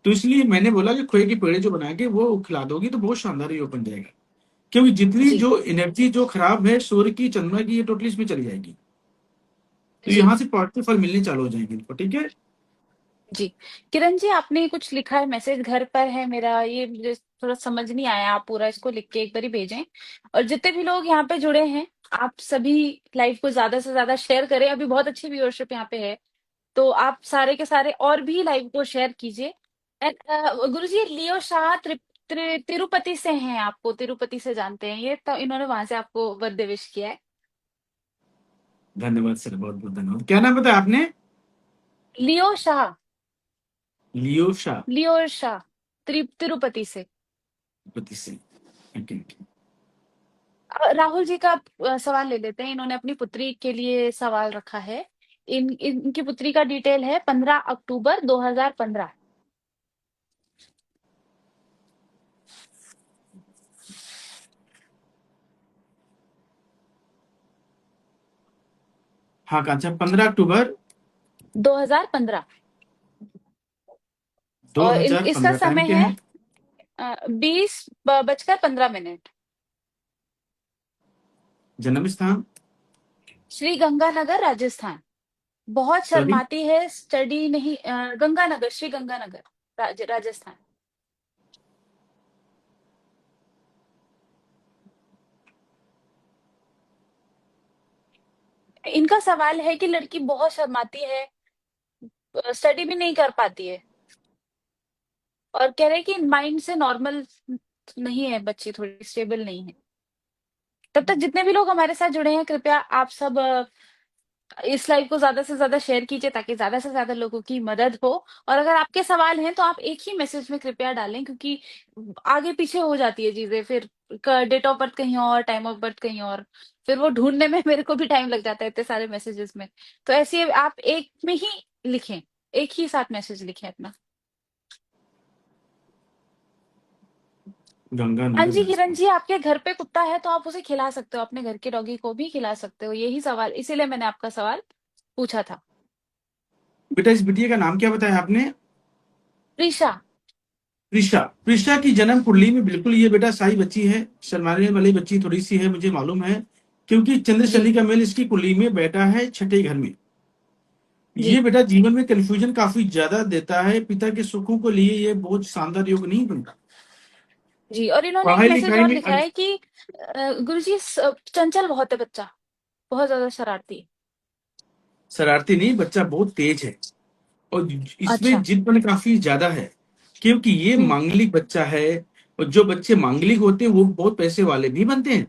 तो इसलिए मैंने बोला कि खोए के पेड़े जो बना के वो खिला दोगी तो बहुत शानदार ये बन जाएगा। क्योंकि जितनी जी। जो एनर्जी जो खराब है सूर्य की, चंद्रमा की, ये टोटली इसमें चली जाएगी। तो जी। यहाँ से पॉजिटिव फल मिलने चालू हो जाएंगे इनको, ठीक है। जी। किरण जी आपने कुछ लिखा है मैसेज, घर पर है मेरा, ये मुझे थोड़ा समझ नहीं आया, आप पूरा इसको लिख के एक बार ही भेजें। और जितने भी लोग यहाँ पे जुड़े हैं, आप सभी लाइव को ज्यादा से ज्यादा शेयर करें, अभी बहुत अच्छी व्यूअरशिप यहाँ पे है, तो आप सारे के सारे और भी लाइव को शेयर कीजिए। एंड गुरु जी लियो शाह तिरुपति से हैं, आपको तिरुपति से जानते हैं ये, तो इन्होंने वहां से आपको बर्थडे विश किया है। धन्यवाद सर, बहुत बहुत धन्यवाद। क्या नाम बताया आपने? लियो शाह। लियो शाह। लियो शाह, तिरुपति से। पति से। ओके। राहुल जी का सवाल ले लेते हैं, इन्होंने अपनी पुत्री के लिए सवाल रखा है। इनकी पुत्री का डिटेल है 15 अक्टूबर 2015। हाँ कांचा, 15 अक्टूबर 2015। दो और हजार इसका पंद्रह टाइम समय के है हैं। 20 बजकर 15 मिनट। जन्म स्थान? श्री गंगानगर राजस्थान। बहुत सॉरी। शर्माती है, स्टडी नहीं, गंगानगर, श्री गंगानगर, राजस्थान। इनका सवाल है कि लड़की बहुत शर्माती है, स्टडी भी नहीं कर पाती है, और कह रहे हैं कि माइंड से नॉर्मल नहीं है, बच्ची थोड़ी स्टेबल नहीं है। तब तक जितने भी लोग हमारे साथ जुड़े हैं, कृपया आप सब इस लाइव को ज्यादा से ज्यादा शेयर कीजिए ताकि ज्यादा से ज्यादा लोगों की मदद हो। और अगर आपके सवाल हैं तो आप एक ही मैसेज में कृपया डालें, क्योंकि आगे पीछे हो जाती है चीजें फिर। डेट ऑफ बर्थ कहीं और, टाइम ऑफ बर्थ कहीं और, फिर वो ढूंढने में मेरे को भी टाइम लग जाता है इतने सारे मैसेजेस में। तो ऐसे आप एक में ही लिखें, एक ही साथ मैसेज लिखें अपना। हाँ गंगानगर जी किरण राजपूत। जी, आपके घर पे कुत्ता है तो आप उसे खिला सकते हो, अपने घर के डॉगी को भी खिला सकते हो। यही सवाल, इसीलिए मैंने आपका सवाल पूछा था। बेटा इस बिटिया का नाम क्या बताया आपने? प्रीशा। प्रिशा। प्रिशा की जन्म कुंडली में बिल्कुल ये बेटा सही बच्ची है, शर्माने वाली बच्ची थोड़ी सी है मुझे मालूम है, क्योंकि चंद्र जी शनि का मेल इसकी कुंडली में बैठा है छठे घर में। जी ये बेटा जीवन में कंफ्यूजन काफी ज्यादा देता है, पिता के सुखों को लिए ये बहुत शानदार योग नहीं बनता। जी। और इन्होंने एक पढ़ाई मैसेज लिखाई और में लिखा है कि गुरुजी चंचल बहुत है बच्चा, बहुत ज्यादा शरारती। शरारती नहीं, बच्चा बहुत तेज है और इसमें अच्छा। जिदपन काफी ज्यादा है, क्योंकि ये हम्म। मांगलिक बच्चा है। और जो बच्चे मांगलिक होते हैं वो बहुत पैसे वाले भी बनते हैं,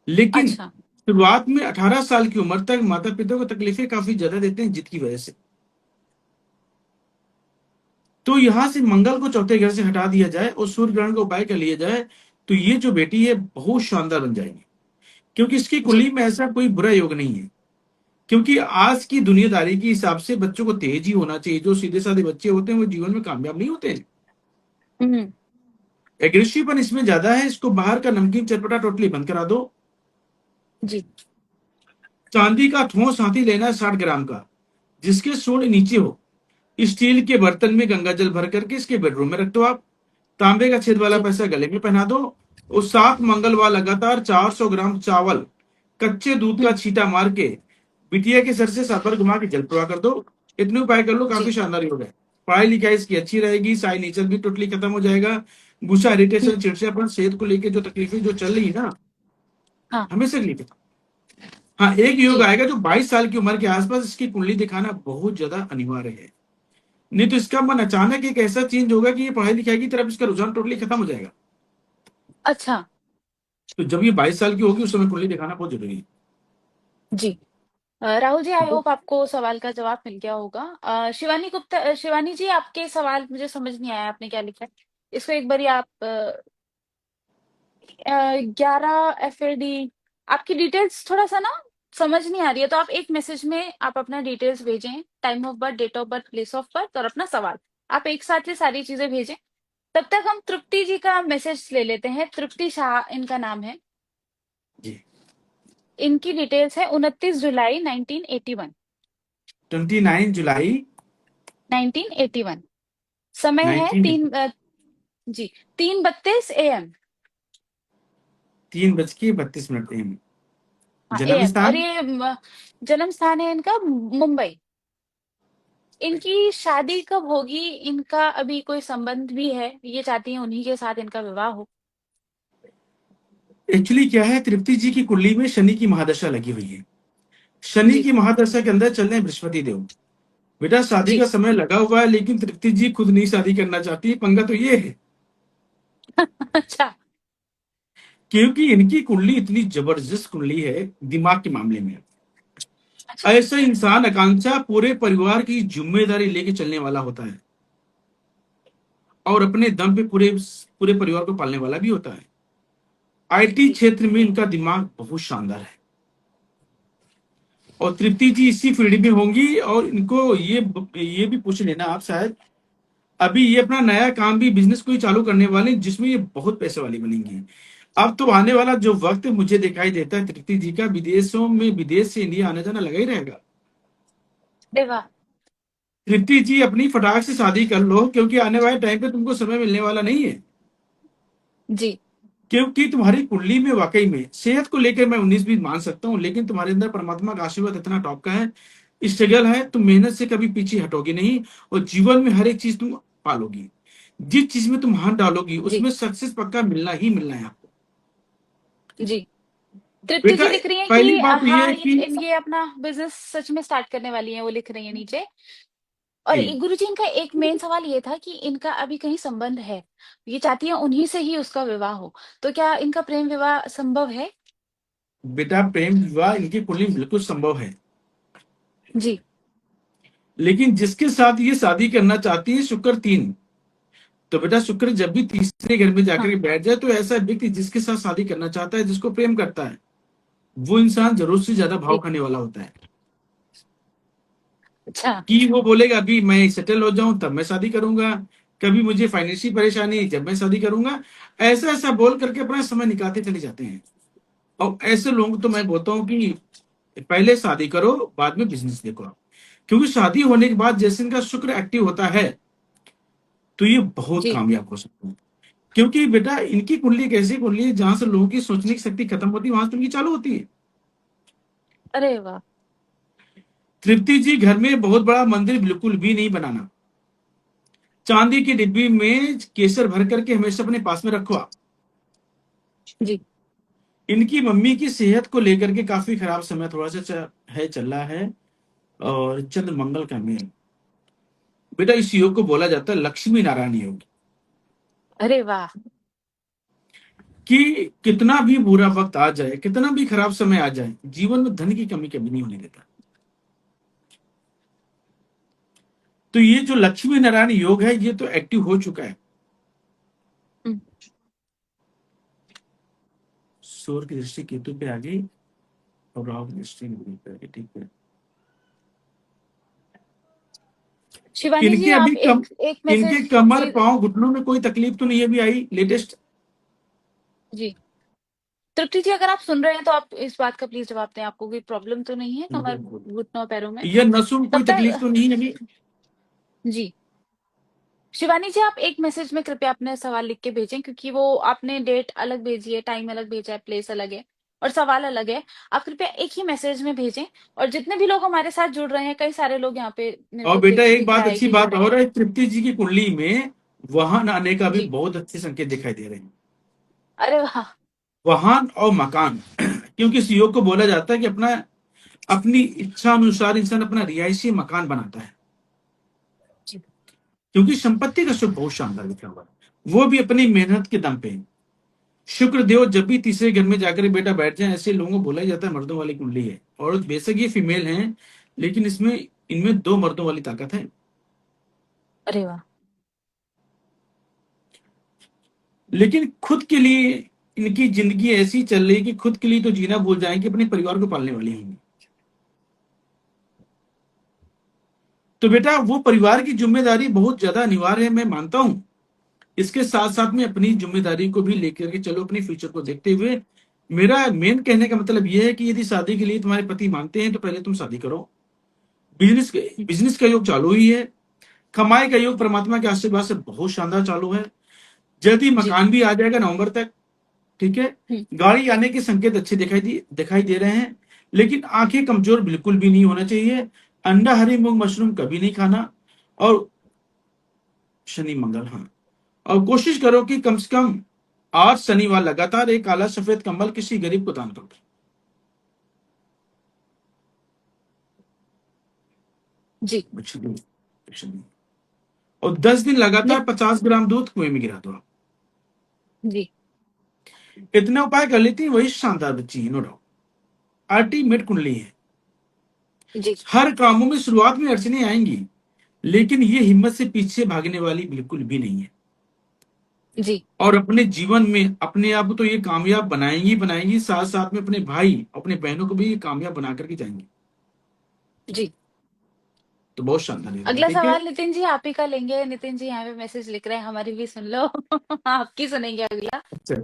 लेकिन अच्छा। शुरुआत में 18 साल की उम्र तक माता पिता को तकलीफें काफी ज्यादा देते हैं जिद की वजह से। तो यहां से मंगल को चौथे घर से हटा दिया जाए और सूर्य ग्रहण का उपाय कर लिया जाए, तो ये जो बेटी है बहुत शानदार बन जाएगी, क्योंकि इसकी जी। कुंडली में ऐसा कोई बुरा योग नहीं है। क्योंकि आज की दुनियादारी के हिसाब से बच्चों को तेज ही होना चाहिए, जो सीधे साधे बच्चे होते हैं वो जीवन में कामयाब नहीं होते हैं। हम्म। एग्रेसिवपन इसमें ज्यादा है, इसको बाहर का नमकीन चटपटा टोटली बंद करा दो। जी चांदी का ठोस हाथी लेना है 60 ग्राम का, जिसके सूंड नीचे हो। स्टील के बर्तन में गंगा जल भर करके इसके बेडरूम में रख दो आप। तांबे का छेद वाला जी पैसा गले में पहना दो। उस 7 मंगलवार लगातार 400 ग्राम चावल कच्चे दूध का हम्म। छींटा मार के बिटिया के सर से 7 बार घुमा के जल प्रवाह कर दो। इतने उपाय कर लो, काफी जी। शानदार योग है। पढ़ाई लिखाई इसकी अच्छी रहेगी, साई नेचर भी टोटली खत्म हो जाएगा। गुस्सा, हम्म। इरिटेशन, चिड़चिड़ापन, सेहत को लेकर जो तकलीफें जो चल रही है ना, हाँ। हमेशा के लिए। हाँ, एक योग जी। आएगा जो 22 साल की उम्र के आसपास इसकी कुंडली दिखाना बहुत ज्यादा अनिवार्य है। नहीं तो इसका मन अचानक एक ऐसा चेंज होगा कि ये पढ़ाई लिखाई की तरफ इसका रुझान टोटली खत्म हो जाएगा। अच्छा। तो जब ये 22 साल की होगी उस समय कुंडली दिखाना बहुत जरूरी है। जी। राहुल जी, आई ठीक है। होप आपको सवाल का जवाब मिल गया होगा। शिवानी गुप्ता, शिवानी जी, आपके सवाल मुझे समझ नहीं आया, आपने क्या लिखा है। इसको एक बारी आप 11 FAD, आपकी डिटेल्स थोड़ा सा ना समझ नहीं आ रही है, तो आप एक मैसेज में आप अपना डिटेल्स भेजें, time of birth, date of birth, place of birth और अपना सवाल। आप एक साथ ये सारी चीजें भेजें। तब तक हम तृप्ति जी का मैसेज ले लेते हैं। तृप्ति शाह इनका नाम है। जी। इनकी डिटेल्स है 29 जुलाई 1981। 29 जुलाई 1981। समय है 19। जी 3:32 AM। 3:32 AM। हाँ जन्म AM। और स्थान? ये जन्म स्थान है इनका मुंबई। इनकी शादी कब होगी, इनका अभी कोई संबंध भी है, ये चाहती हैं उन्हीं के साथ इनका विवाह हो। एक्चुअली क्या है, तृप्ति जी की कुंडली में शनि की महादशा लगी हुई है। शनि जी की महादशा के अंदर चल रहे हैं बृहस्पति देव। बेटा शादी जी। का समय लगा हुआ है, लेकिन तृप्ति जी खुद नहीं शादी करना चाहती है। पंगा तो ये है, अच्छा। क्योंकि इनकी कुंडली इतनी जबरदस्त कुंडली है दिमाग के मामले में। अच्छा। ऐसा इंसान आकांक्षा पूरे परिवार की जिम्मेदारी लेके चलने वाला होता है और अपने दम पे पूरे पूरे परिवार को पालने वाला भी होता है। आईटी जी क्षेत्र में इनका दिमाग बहुत शानदार है और तृप्ति जी इसी फील्ड में होंगी। और इनको ये भी पूछ लेना आप शायद, अभी ये अपना नया काम भी बिजनेस को ही चालू करने वाले हैं, जिसमें ये बहुत पैसे वाली बनेंगी। अब तो आने वाला जो वक्त मुझे दिखाई देता है तृप्ति जी का, विदेशों में विदेश से इंडिया आना जाना लगा ही रहेगा। देवा। तृप्ति जी अपनी फटाक से शादी कर लो, क्योंकि आने वाले टाइम पे तुमको समय मिलने वाला नहीं है। जी क्योंकि तुम्हारी कुंडली में वाकई में सेहत को लेकर मैं 19-20 मान सकता हूँ, लेकिन तुम्हारे अंदर परमात्मा का आशीर्वाद इतना टॉप का है। स्ट्रगल है, तुम मेहनत से कभी पीछे हटोगी नहीं और जीवन में हर एक चीज तुम पालोगी। जिस चीज में तुम हाथ डालोगी जी उसमें सक्सेस पक्का मिलना ही मिलना है आपको। जी। तृप्ति बेटा जी लिख रही हैं कि पहली बात तो ये हाँ, है कि ये अपना बिजनेस सच में स्टार्ट करने वाली हैं, वो लिख रही हैं नीचे। और जी, गुरुजी, इनका एक मेन सवाल ये था कि इनका अभी कहीं संबंध है, ये चाहती हैं उन्हीं से ही उसका विवाह हो, तो क्या इनका प्रेम विवाह संभव है। बेटा प्रेम विवाह इनकी कुंडली में बिल्कुल संभव है, जी। लेकिन जिसके साथ ये शादी करना चाहती है शुक्र 3, तो बेटा शुक्र जब भी तीसरे घर में जाकर हाँ। के बैठ जाए तो ऐसा व्यक्ति जिसके साथ शादी करना चाहता है, जिसको प्रेम करता है, वो इंसान जरूर से ज्यादा भाव जी। खाने वाला होता है। अच्छा। कि वो बोलेगा अभी मैं सेटल हो जाऊं तब मैं शादी करूंगा, कभी मुझे फाइनेंशियल परेशानी जब मैं शादी करूंगा, ऐसा ऐसा बोल करके अपना समय निकालते चले जाते हैं। और ऐसे लोग तो मैं बोलता हूँ कि पहले शादी करो, बाद में बिजनेस देखो आप। क्योंकि शादी होने के बाद जैसे इनका शुक्र एक्टिव होता है तो ये बहुत जी। कामयाब हो सकते हैं। क्योंकि बेटा इनकी कुंडली एक ऐसी कुंडली है जहां से लोगों की सोचने की शक्ति खत्म होती है, वहां से उनकी चालू होती है। अरे वाह। तृप्ति जी, घर में बहुत बड़ा मंदिर बिल्कुल भी नहीं बनाना। चांदी की डिब्बी में केसर भर करके हमेशा अपने पास में रखो आप। जी। इनकी मम्मी की सेहत को लेकर के काफी खराब समय थोड़ा सा चल रहा है, और चंद्र मंगल का मेल। बेटा इस योग को बोला जाता है लक्ष्मी नारायण योग। अरे वाह। कि कितना भी बुरा वक्त आ जाए, कितना भी खराब समय आ जाए, जीवन में धन की कमी कभी नहीं होने देता। तो ये जो लक्ष्मी नारायण योग है ये तो एक्टिव हो चुका है। हम्म। सूर्य की दृष्टि केतु पे आ गई और राहु की दृष्टि मंगल पे आ गई, ठीक है। शिवानी जी इनके अभी आप कम, एक एक इनके मैसेज कमर प्लीज। पांव घुटनों में कोई तकलीफ तो नहीं अभी आई लेटेस्ट? जी। तृप्ति जी अगर आप सुन रहे हैं तो आप इस बात का प्लीज जवाब दें, आपको कोई प्रॉब्लम तो नहीं है कमर घुटनों पैरों में? ये नसों में कोई तब तकलीफ तक। तो नहीं है अभी? जी। शिवानी जी आप एक मैसेज में कृपया अपने सवाल लिख के भेजें, क्योंकि वो आपने डेट अलग भेजी है, टाइम अलग भेजा है, प्लेस अलग है और सवाल अलग है। आप कृपया एक ही मैसेज में भेजें। और जितने भी लोग हमारे साथ जुड़ रहे हैं, कई सारे लोग यहाँ पे मेरे और को बेटा एक दिख रहा बात है अच्छी कि बात जुड़े हैं। और है, तृप्ति जी की कुंडली में वाहन आने का भी जी। बहुत अच्छे संकेत दिखाई दे रहे हैं। अरे वाह। वाहन और मकान क्योंकि इस योग को बोला जाता है कि अपना अपनी इच्छा अनुसार इंसान अपना रिहायशी मकान बनाता है। जी। क्योंकि संपत्ति का सुख बहुत शानदार लिखा हुआ है, वो भी अपनी मेहनत के दम पे। शुक्र देव जब भी तीसरे घर में जाकर बेटा बैठ जाए, ऐसे लोगों को बोला जाता है मर्दों वाली कुंडली है। और बेशक ये फीमेल है, लेकिन इसमें इनमें दो मर्दों वाली ताकत है। अरे वाह। लेकिन खुद के लिए इनकी जिंदगी ऐसी चल रही है कि खुद के लिए तो जीना भूल जाएंगे, अपने परिवार को पालने वाली होंगी। तो बेटा वो परिवार की जिम्मेदारी बहुत ज्यादा अनिवार्य है, मैं मानता हूं। इसके साथ साथ में अपनी जिम्मेदारी को भी लेकर के चलो, अपनी फ्यूचर को देखते हुए। मेरा मेन कहने का मतलब यह है कि यदि शादी के लिए तुम्हारे पति मानते हैं तो पहले तुम शादी करो। बिजनेस बिजनेस का योग चालू ही है। कमाई का योग परमात्मा के आशीर्वाद से बहुत शानदार चालू है। जल्दी जी। मकान भी आ जाएगा नवंबर तक, ठीक है। हम्म। गाड़ी आने के संकेत अच्छे दिखाई दे रहे हैं। लेकिन आंखें कमजोर बिल्कुल भी नहीं होना चाहिए। अंडा हरी मूंग मशरूम कभी नहीं खाना। और शनि मंगल, हाँ। और कोशिश करो कि कम से कम 8 शनिवार लगातार एक काला सफेद कंबल किसी गरीब को दान करो। जी। और 10 दिन लगातार नित 50 ग्राम दूध कुएं में गिरा दो आप। जी। इतने उपाय कर लेती है, वही शानदार बच्ची है, नो डाउट। अल्टीमेट कुंडली है। जी। हर कामों में शुरुआत में अड़चने आएंगी, लेकिन ये हिम्मत से पीछे भागने वाली बिल्कुल भी नहीं है। जी। और अपने जीवन में अपने आप को तो ये कामयाब बनाएंगी बनाएंगी, साथ साथ में अपने भाई अपने बहनों को भी ये कामयाब बना करके जाएंगी। जी। तो बहुत शानदार रहेगा, अगला ठीक है। सवाल नितिन जी आप ही का लेंगे। नितिन जी यहाँ पे मैसेज लिख रहे हैं, हमारी भी सुन लो। आपकी सुनेंगे अगला। अच्छा।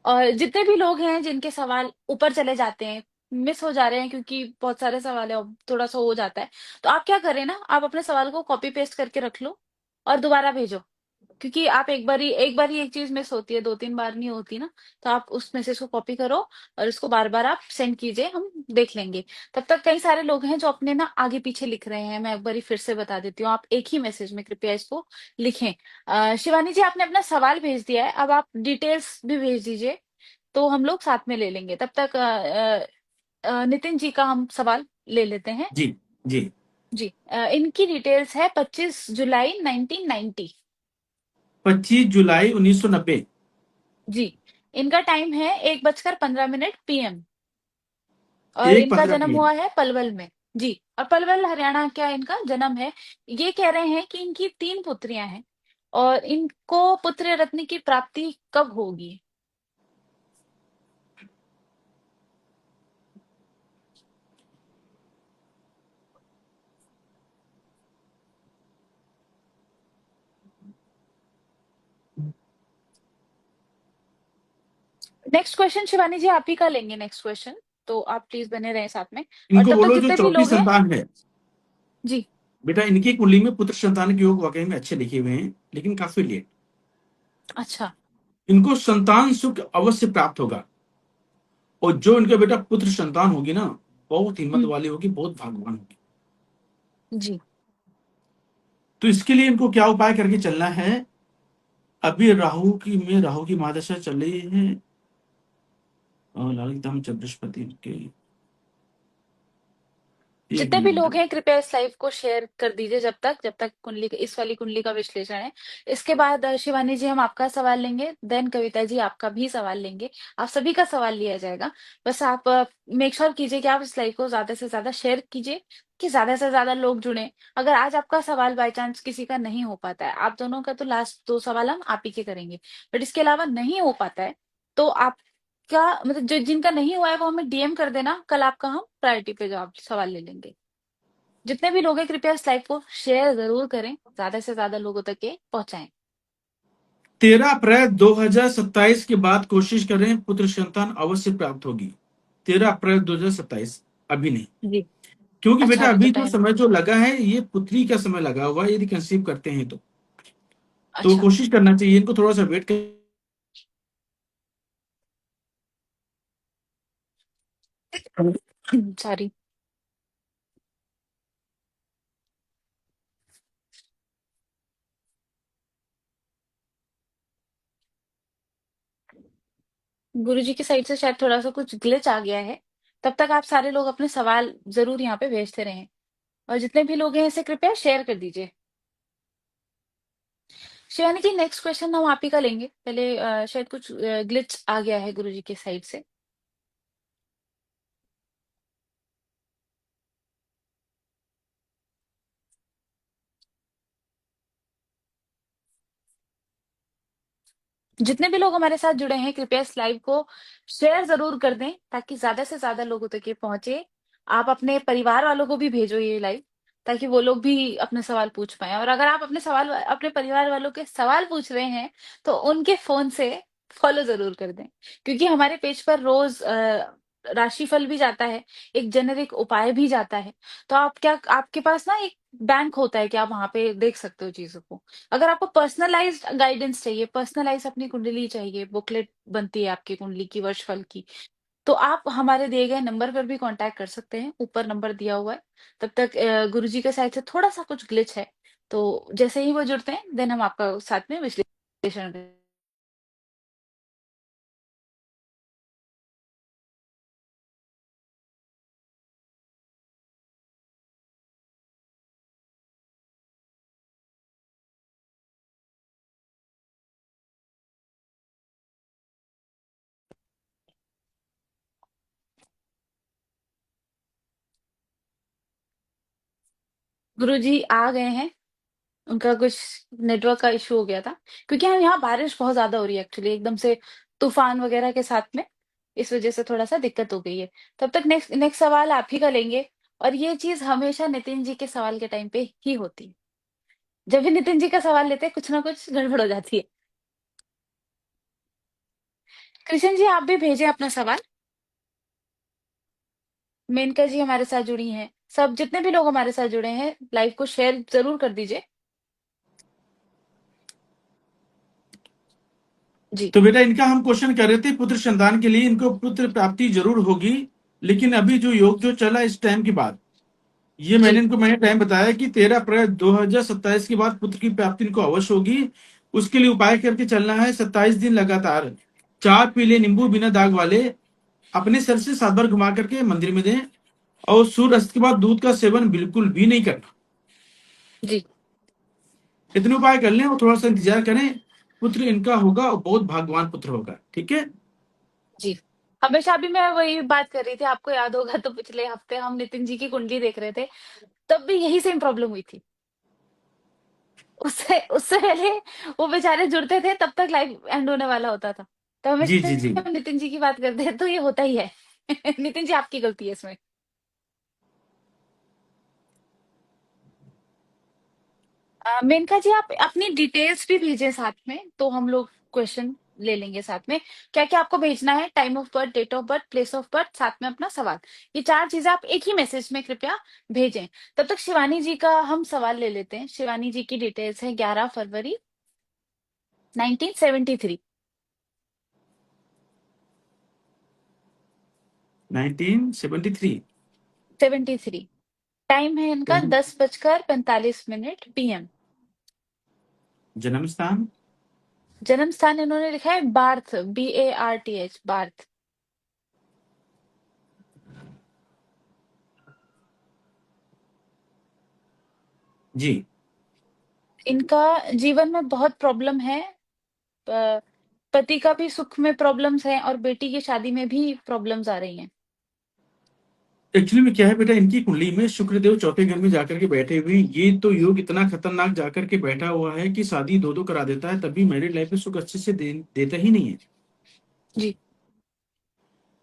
और जितने भी लोग हैं जिनके सवाल ऊपर चले जाते हैं, मिस हो जा रहे हैं, क्योंकि बहुत सारे सवाल है और थोड़ा सा हो जाता है, तो आप क्या करें ना, आप अपने सवाल को कॉपी पेस्ट करके रख लो और दोबारा भेजो। क्योंकि आप एक बार ही एक चीज मिस होती है, 2-3 बार नहीं होती ना। तो आप उस मैसेज को कॉपी करो और इसको बार बार आप सेंड कीजिए, हम देख लेंगे। तब तक कई सारे लोग हैं जो अपने ना आगे पीछे लिख रहे हैं, मैं एक बार फिर से बता देती हूँ, आप एक ही मैसेज में कृपया इसको लिखें। शिवानी जी आपने अपना सवाल भेज दिया है, अब आप डिटेल्स भी भेज दीजिए, तो हम लोग साथ में ले लेंगे। तब तक नितिन जी का हम सवाल ले लेते हैं। जी जी। जी। इनकी डिटेल्स है 25 जुलाई 1990। 25 जुलाई 1990। जी। इनका टाइम है 1:15 PM। और एक इनका 15 जन्म PM। हुआ है पलवल में। जी। और पलवल हरियाणा क्या इनका जन्म है। ये कह रहे हैं कि इनकी 3 पुत्रियां हैं और इनको पुत्र रत्न की प्राप्ति कब होगी? नेक्स्ट क्वेश्चन शिवानी जी आप ही का लेंगे नेक्स्ट क्वेश्चन। तो आप प्लीज बने रहें साथ में। और इनको तब तक बोलो जो जितने भी चौथी लोग हैं। संतान है, जी। बेटा इनकी कुंडली में पुत्र संतान के योग वाकई में अच्छे लिखे हुए हैं, लेकिन काफी लेट। अच्छा। इनको संतान सुख अवश्य प्राप्त होगा। और जो इनका बेटा पुत्र संतान होगी ना, बहुत हिम्मत हम्म। वाली होगी, बहुत भाग्यवान होगी। जी। तो इसके लिए इनको क्या उपाय करके चलना है? अभी राहु की महादशा चल रही है, और लालितम च बृहस्पति के। एक जितने भी मिनट लोग बेटा। हैं कृपया इस लाइव को शेयर कर दीजिए जब तक कुंडली इस वाली कुंडली का विश्लेषण है। इसके बाद शिवानी जी हम आपका सवाल लेंगे, देन कविता जी आपका भी सवाल लेंगे। आप सभी का सवाल लिया जाएगा। बस आप मेक श्योर कीजिए कि आप इस लाइव को ज्यादा से ज्यादा शेयर कीजिए, कि ज्यादा से ज्यादा लोग जुड़े। अगर आज आपका सवाल बाय चांस किसी का नहीं हो पाता है, आप दोनों का तो लास्ट 2 सवाल हम आप ही के करेंगे, बट इसके अलावा नहीं हो पाता है तो आप क्या मतलब जो जिनका नहीं हुआ है वो हमें डीएम कर देना, कल आपका हम प्रायोरिटी पे जवाब सवाल ले लेंगे। जितने भी लोग हैं कृपया इस लाइव को शेयर जरूर करें, ज्यादा से ज्यादा लोगों तक ये पहुंचाएं। 13 अप्रैल 2027 के बाद कोशिश करें, पुत्र संतान अवश्य प्राप्त होगी। 13 अप्रैल 2027, अभी नहीं। जी। क्योंकि अच्छा बेटा अभी तो अभी जो टाइम है। समय जो लगा है, ये पुत्री का समय लगा हुआ है, यदि कंसीव करते हैं तो अच्छा। कोशिश करना चाहिए इनको, थोड़ा सा वेट कर। सॉरी। गुरुजी की साइड से शायद थोड़ा सा कुछ ग्लिच आ गया है। तब तक आप सारे लोग अपने सवाल जरूर यहाँ पे भेजते रहें। और जितने भी लोग हैं इसे कृपया शेयर कर दीजिए। शिवानी जी नेक्स्ट क्वेश्चन हम आप ही का लेंगे पहले। शायद कुछ ग्लिच आ गया है गुरुजी की साइड से। जितने भी लोग हमारे साथ जुड़े हैं कृपया इस लाइव को शेयर जरूर कर दें, ताकि ज्यादा से ज्यादा लोगों तक ये पहुंचे। आप अपने परिवार वालों को भी भेजो ये लाइव, ताकि वो लोग भी अपने सवाल पूछ पाए। और अगर आप अपने परिवार वालों के सवाल पूछ रहे हैं तो उनके फोन से फॉलो जरूर कर दें, क्योंकि हमारे पेज पर रोज राशिफल भी जाता है, एक जेनेरिक उपाय भी जाता है। तो आप क्या आपके पास ना एक बैंक होता है कि आप वहां पे देख सकते हो चीजों को। अगर आपको पर्सनलाइज्ड गाइडेंस चाहिए, पर्सनलाइज अपनी कुंडली चाहिए, बुकलेट बनती है आपकी कुंडली की वर्षफल की, तो आप हमारे दिए गए नंबर पर भी कांटेक्ट कर सकते हैं, ऊपर नंबर दिया हुआ है। तब तक गुरुजी के साइड से थोड़ा सा कुछ ग्लिच है, तो जैसे ही वो जुड़ते हैं देन हम आपका साथ में विश्लेषण करेंगे। गुरुजी आ गए हैं। उनका कुछ नेटवर्क का इशू हो गया था, क्योंकि हम यहाँ बारिश बहुत ज्यादा हो रही है एक्चुअली, एकदम से तूफान वगैरह के साथ में। इस वजह से थोड़ा सा दिक्कत हो गई है। तब तक नेक्स्ट नेक्स्ट सवाल आप ही का लेंगे। और ये चीज हमेशा नितिन जी के सवाल के टाइम पे ही होती है। जब भी नितिन जी का सवाल लेते हैं कुछ ना कुछ गड़बड़ हो जाती है। कृष्ण जी आप भी भेजें अपना सवाल। मेनका जी हमारे साथ जुड़ी हैं, सब जितने भी लोग हमारे साथ जुड़े हैं लाइव को शेयर जरूर कर दीजिए। जी। तो बेटा इनका हम क्वेश्चन कर रहे थे, पुत्र संतान के लिए इनको पुत्र प्राप्ति जरूर होगी, लेकिन अभी जो योग जो चला इस टाइम के बाद, ये जी। मैंने टाइम बताया कि 13 अप्रैल 2027 के बाद पुत्र की प्राप्ति इनको अवश्य होगी। उसके लिए उपाय करके चलना है, 27 दिन लगातार 4 पीले नींबू बिना दाग वाले अपने सर से 7 बार घुमा करके मंदिर में दें। और सूर्य अस्त के बाद दूध का सेवन बिल्कुल भी नहीं करना। जी। इतने उपाय कर लें और थोड़ा सा इंतजार करें, पुत्र इनका होगा और बहुत भाग्यवान पुत्र होगा, ठीक है। जी। हमेशा अभी मैं वही बात कर रही थी, आपको याद होगा तो पिछले हफ्ते हम नितिन जी की कुंडली देख रहे थे, तब भी यही सेम प्रॉब्लम हुई थी। उससे उससे पहले वो बेचारे जुड़ते थे, तब तक लाइव एंड होने वाला होता था। तो जी हमेशा जी जी। हम नितिन जी की बात करते हैं तो ये होता ही है। नितिन जी आपकी गलती है इसमें। मेनका जी आप अपनी डिटेल्स भी भेजें साथ में, तो हम लोग क्वेश्चन ले लेंगे साथ में। क्या क्या आपको भेजना है? Time of birth, date of birth, place of birth, साथ में अपना सवाल। ये 4 चीजें आप एक ही मैसेज में कृपया भेजें। तब तक शिवानी जी का हम सवाल ले लेते हैं। शिवानी जी की डिटेल्स है 11 फरवरी 1973। 1973। 73। टाइम है इनका 10:45 PM। जन्म स्थान। जन्म स्थान इन्होंने लिखा है बार्थ, BARTH, बार्थ। जी। इनका जीवन में बहुत प्रॉब्लम है। प- पति का भी सुख में प्रॉब्लम्स है और बेटी की शादी में भी प्रॉब्लम्स आ रही हैं। एक्चुअली में क्या है बेटा, इनकी कुंडली में शुक्रदेव चौथे घर में जाकर के बैठे हुए, ये तो योग इतना खतरनाक जाकर के बैठा हुआ है कि शादी दो दो करा देता है, तभी मैरिड लाइफ में सुख अच्छे से देता ही नहीं है। जी।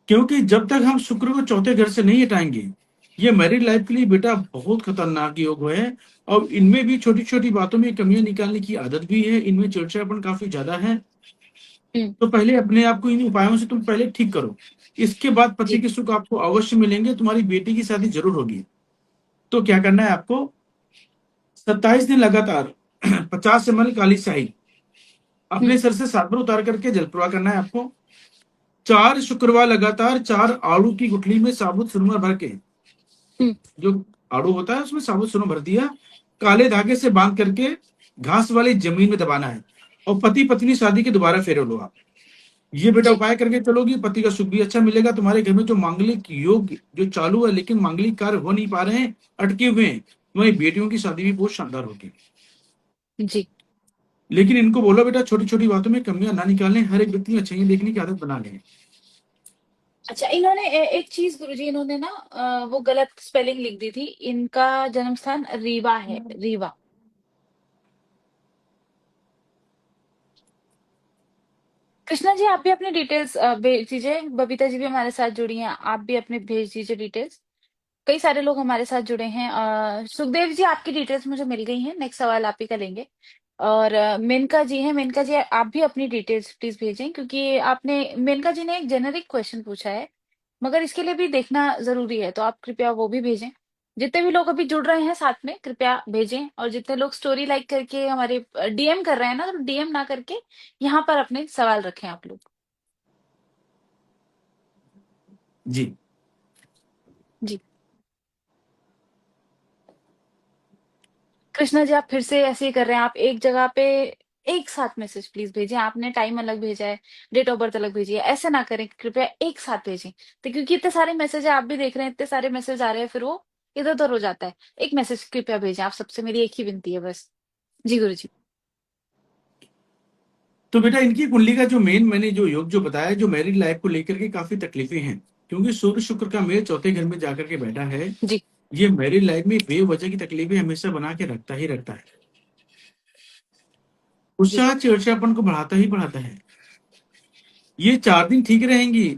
क्योंकि जब तक हम शुक्र को चौथे घर से नहीं हटाएंगे, ये मैरिड लाइफ के लिए बेटा बहुत खतरनाक योग है। और इनमें भी छोटी छोटी बातों में कमियां निकालने की आदत भी है, इनमें चिड़चिड़ापन काफी ज्यादा है। हम्म। तो पहले अपने आप को इन उपायों से तुम पहले ठीक करो। इसके बाद पति जी। के सुख आपको अवश्य मिलेंगे, तुम्हारी बेटी की शादी जरूर होगी। तो क्या करना है आपको, 27 दिन लगातार 50 ml काली स्याही अपने हम्म। सर से 7 बार उतार करके जल प्रवाह करना है आपको। 4 शुक्रवार लगातार 4 आड़ू की गुठली में साबुत सुरमा भर के, हम्म। जो आड़ू होता है उसमें साबुत सुरमा भर दिया, काले धागे से बांध करके घास वाली जमीन में दबाना है। और पति पत्नी शादी के दोबारा फेरे लो आप। ये बेटा जी। उपाय करके चलोगी, पति का सुख भी अच्छा मिलेगा। तुम्हारे घर में जो मांगलिक योग जो चालू है लेकिन मांगलिक कार्य हो नहीं पा रहे हैं, अटके हुए हैं, तुम्हारी बेटियों की शादी भी बहुत शानदार होगी। जी। लेकिन इनको बोलो बेटा छोटी छोटी बातों में कमियां ना निकालें, हर एक व्यक्ति में अच्छाई देखने की आदत बना लें। अच्छा, इन्होंने एक चीज गुरुजी, इन्होंने ना वो गलत स्पेलिंग लिख दी थी। इनका जन्म स्थान रीवा है, रीवा। कृष्णा जी आप भी अपनी डिटेल्स भेज दीजिए। बबीता जी भी हमारे साथ जुड़ी हैं, आप भी अपने भेज दीजिए डिटेल्स। कई सारे लोग हमारे साथ जुड़े हैं। सुखदेव जी आपकी डिटेल्स मुझे मिल गई हैं, नेक्स्ट सवाल आप ही का लेंगे। और मेनका जी हैं, मेनका जी आप भी अपनी डिटेल्स प्लीज भेजें, क्योंकि आपने, मेनका जी ने एक जेनरिक क्वेश्चन पूछा है, मगर इसके लिए भी देखना जरूरी है, तो आप कृपया वो भी भेजें। जितने भी लोग अभी जुड़ रहे हैं साथ में कृपया भेजें, और जितने लोग स्टोरी लाइक करके हमारे डीएम कर रहे हैं ना, तो डीएम ना करके यहाँ पर अपने सवाल रखें आप लोग। जी। जी। कृष्णा जी आप फिर से ऐसे ही कर रहे हैं, आप एक जगह पे एक साथ मैसेज प्लीज भेजें। आपने टाइम अलग भेजा है, डेट ऑफ बर्थ अलग भेजी है, ऐसे ना करें, कृपया एक साथ भेजें। तो क्योंकि इतने सारे मैसेज है, आप भी देख रहे हैं, इतने सारे मैसेज आ रहे हैं, फिर वो इधर उधर हो जाता है। एक मैसेज कृपया भेजें, आप सबसे मेरी एक ही विनती है बस। जी गुरु जी। तो बेटा इनकी कुंडली का जो मेन मैंने जो योग जो बताया, जो मैरिड लाइफ को लेकर के काफी तकलीफें हैं, क्योंकि सूर्य शुक्र का मेल चौथे घर में जाकर के बैठा है। जी। ये मैरिड लाइफ में बेवजह की तकलीफें हमेशा बना के रखता ही रखता है। जी। उत्साह चिड़चिड़ापन को बढ़ाता ही बढ़ाता है। ये 4 दिन ठीक रहेंगी,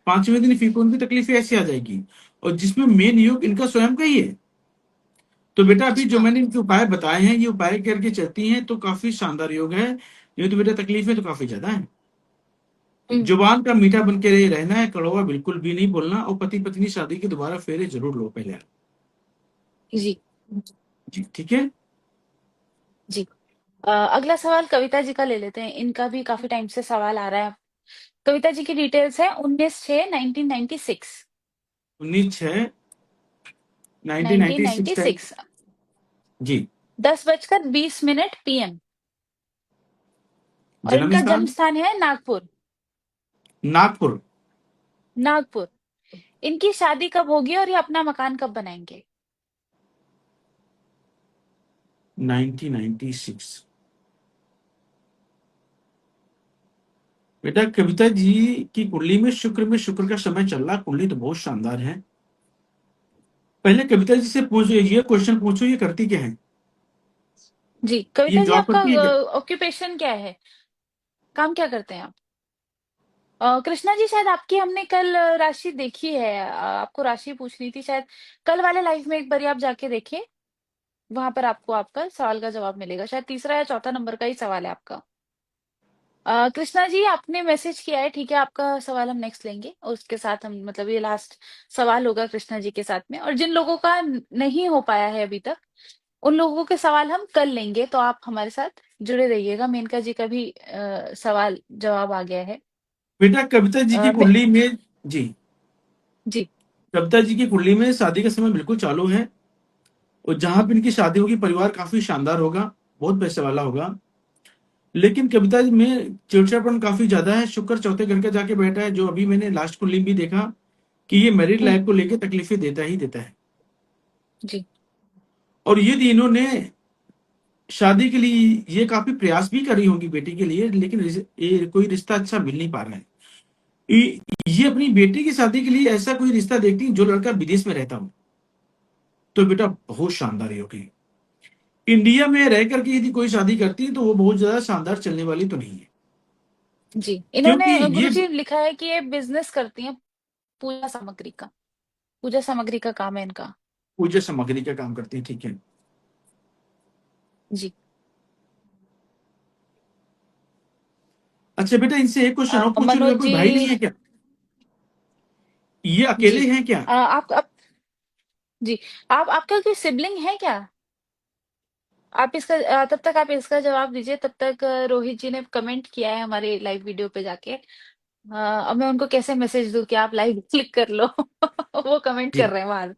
5वें दिन फिर उनकी तकलीफें ऐसी आ जाएगी। और जिसमें मेन योग इनका स्वयं का ही है। तो बेटा अभी जो अच्छा। मैंने इनके उपाय बताए हैं, ये उपाय करके चलती हैं तो काफी शानदार योग है। ये तो बेटा तकलीफें तो काफी ज्यादा है। हम्म। जुबान का मीठा बन के रहना है, कड़वा बिल्कुल भी नहीं बोलना। और पति पत्नी शादी के दोबारा फेरे जरूर लो पहले। जी। जी ठीक है। जी। अगला सवाल कविता जी का ले लेते हैं, इनका भी काफी टाइम से सवाल आ रहा है। कविता जी की डिटेल्स है 19/6/1996। 19/6/1996 टाइम। 1996। जी। 10:20 PM। और जन्म इनका जन्म स्थान स्थान है नागपुर। नागपुर। नागपुर। इनकी शादी कब होगी और ये अपना मकान कब बनाएंगे? 1996। बेटा कविता जी की कुंडली में शुक्र का समय चल रहा, कुंडली तो बहुत शानदार है। पहले कविता जी से पूछो, ये क्वेश्चन पूछो, ये करती क्या है? जी, ये कविता जी जॉब आपका करती है क्या? ऑक्यूपेशन क्या है? काम क्या करते हैं आप? कृष्णा जी, शायद आपकी हमने कल राशि देखी है। आपको राशि पूछनी थी शायद। कल वाले लाइव में एक बारी आप जाके देखिए, वहां पर आपको आपका सवाल का जवाब मिलेगा। शायद तीसरा या चौथा नंबर का ही सवाल है आपका। कृष्णा जी, आपने मैसेज किया है, ठीक है, आपका सवाल हम नेक्स्ट लेंगे और उसके साथ हम मतलब ये लास्ट सवाल होगा कृष्णा जी के साथ में। और जिन लोगों का नहीं हो पाया है अभी तक, उन लोगों के सवाल हम कल लेंगे, तो आप हमारे साथ जुड़े रहिएगा। मेनका जी का भी सवाल जवाब आ गया है। बेटा कविता जी की अ, मे- कुंडली में, जी, जी। कविता जी की कुंडली में शादी का समय बिल्कुल चालू है। और जहां पे इनकी शादी होगी परिवार काफी शानदार होगा, बहुत पैसे वाला होगा। लेकिन कविता जी में चिड़चिड़ापन काफी ज्यादा है। शुक्र चौथे घर का जाके बैठा है, जो अभी मैंने लास्ट कुंडली भी देखा कि ये मैरिड हम्म। लाइफ को लेकर तकलीफें देता ही देता है। जी। और यदि इन्होंने शादी के लिए ये काफी प्रयास भी करी होंगी बेटी के लिए, लेकिन ये कोई रिश्ता अच्छा मिल नहीं पा रहा है। ये अपनी बेटी की शादी के लिए ऐसा कोई रिश्ता देखती है जो लड़का विदेश में रहता हो, तो बेटा बहुत शानदार होगी। इंडिया में रह करके यदि कोई शादी करती है तो वो बहुत ज्यादा शानदार चलने वाली तो नहीं है। जी, इन्होंने क्योंकि ये गुरुजी लिखा है कि ये बिजनेस करती हैं, पूजा सामग्री का। पूजा सामग्री का काम है इनका। पूजा सामग्री का काम करती है, ठीक है। जी। अच्छा बेटा, इनसे एक क्वेश्चन और पूछ लूंगा, मनोज कोई जी। भाई नहीं है क्या? ये जी। अकेले हैं क्या? आप जी, आप आपका कोई सिबलिंग है क्या? आप इसका तब तक आप इसका जवाब दीजिए, तब तक रोहित जी ने कमेंट किया है हमारे लाइव वीडियो पे जाके। अब मैं उनको कैसे मैसेज दूं कि आप लाइव क्लिक कर लो। वो कमेंट कर जी, रहे हैं बाहर।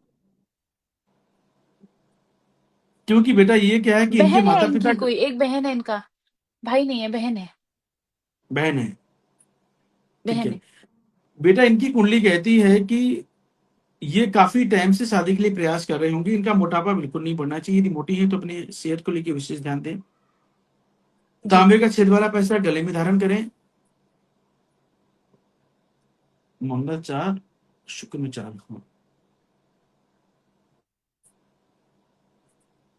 क्योंकि बेटा ये क्या है कि इनके बहन है माता पिता, इनकी, कोई एक बहन है इनका। भाई नहीं है, बहन है। बहन है, ठीक बहन है। है। बेटा इनकी कुंडली कहती है कि ये काफी टाइम से शादी के लिए प्रयास कर रहे होंगे। इनका मोटापा बिल्कुल नहीं बढ़ना चाहिए, यदि मोटी है तो अपनी सेहत को लेकर विशेष ध्यान दें। जी। तांबे का छेद वाला पैसा गले में धारण करें। मंगल 4, शुक्र में 4, हाँ।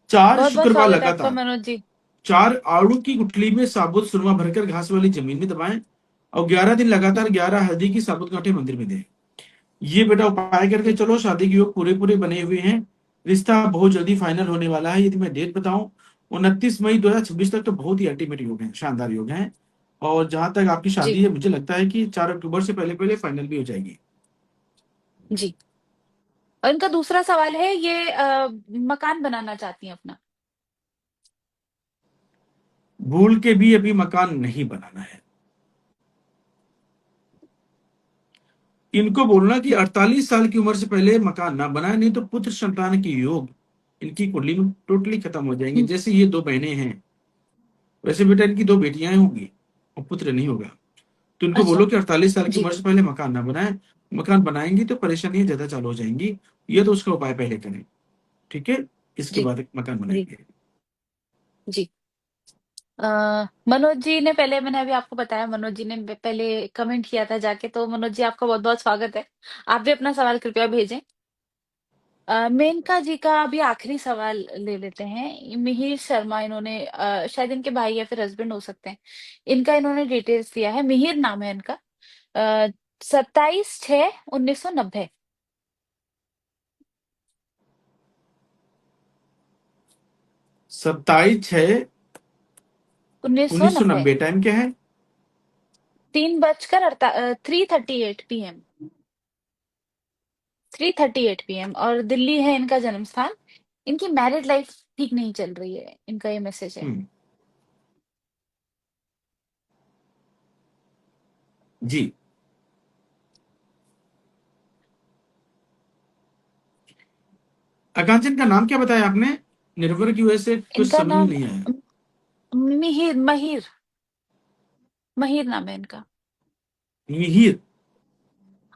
4 बहुत बहुत शुक्रवार स्वागत है आपका लगातार, मनोज जी। 4 आड़ू की गुठली में साबुत सुरमा भरकर घास वाली जमीन में दबाएं। और 11 दिन लगातार हम्म। 11 हल्दी की साबुत गांठें मंदिर में दें। ये बेटा उपाय करके जी। चलो, शादी के योग पूरे पूरे बने हुए हैं। रिश्ता बहुत जल्दी फाइनल होने वाला है। यदि मैं डेट बताऊं, 29 मई 2026 तक तो बहुत ही अल्टीमेट योग है, शानदार योग है। और जहां तक आपकी जी। शादी है, मुझे लगता है कि 4 अक्टूबर से पहले पहले फाइनल भी हो जाएगी। जी। और इनका दूसरा सवाल है, ये मकान बनाना चाहती हैं अपना। भूल के भी अभी मकान नहीं बनाना है। इनको बोलना कि 48 साल की उम्र से पहले मकान ना बनाए, नहीं तो पुत्र संतान के योग इनकी कुंडली में टोटली खत्म हो जाएंगे। हम्म। जैसे ये 2 बहनें हैं, वैसे बेटा इनकी 2 बेटियां होंगी और पुत्र नहीं होगा। तो इनको अच्छा। बोलो कि 48 साल की जी। उम्र से पहले मकान ना बनाए। मकान बनाएंगी तो परेशानियां ज्यादा चालू हो जाएंगी। ये तो उसका उपाय पहले करें, ठीक है, इसके जी। बाद मकान जी। बनाएंगे। जी। मनोज जी ने पहले, मैंने अभी आपको बताया, मनोज जी ने पहले कमेंट किया था जाके, तो मनोज जी आपका बहुत बहुत स्वागत है। आप भी अपना सवाल कृपया भेजें। मेनका जी का अभी आखिरी सवाल ले लेते हैं। मिहिर शर्मा, इन्होंने शायद इनके भाई या फिर हस्बैंड हो सकते हैं। इनका इन्होंने डिटेल्स दिया है, मिहिर नाम है इनका। 27/6/1990। 27/6 उन्नीस सौ उन्नीस सौ नब्बे नब्बे टाइम क्या है? 3:38 PM। 3:38 PM, और दिल्ली है इनका जन्म स्थान। इनकी मैरिड लाइफ ठीक नहीं चल रही है, इनका ये मैसेज है। हम्म, जी। आकांक्षन का नाम क्या बताया आपने? निर्भर की वजह से कुछ इनका समझ में नाम नहीं आया। मिहिर, महिर। महिर नाम है इनका। मिहिर।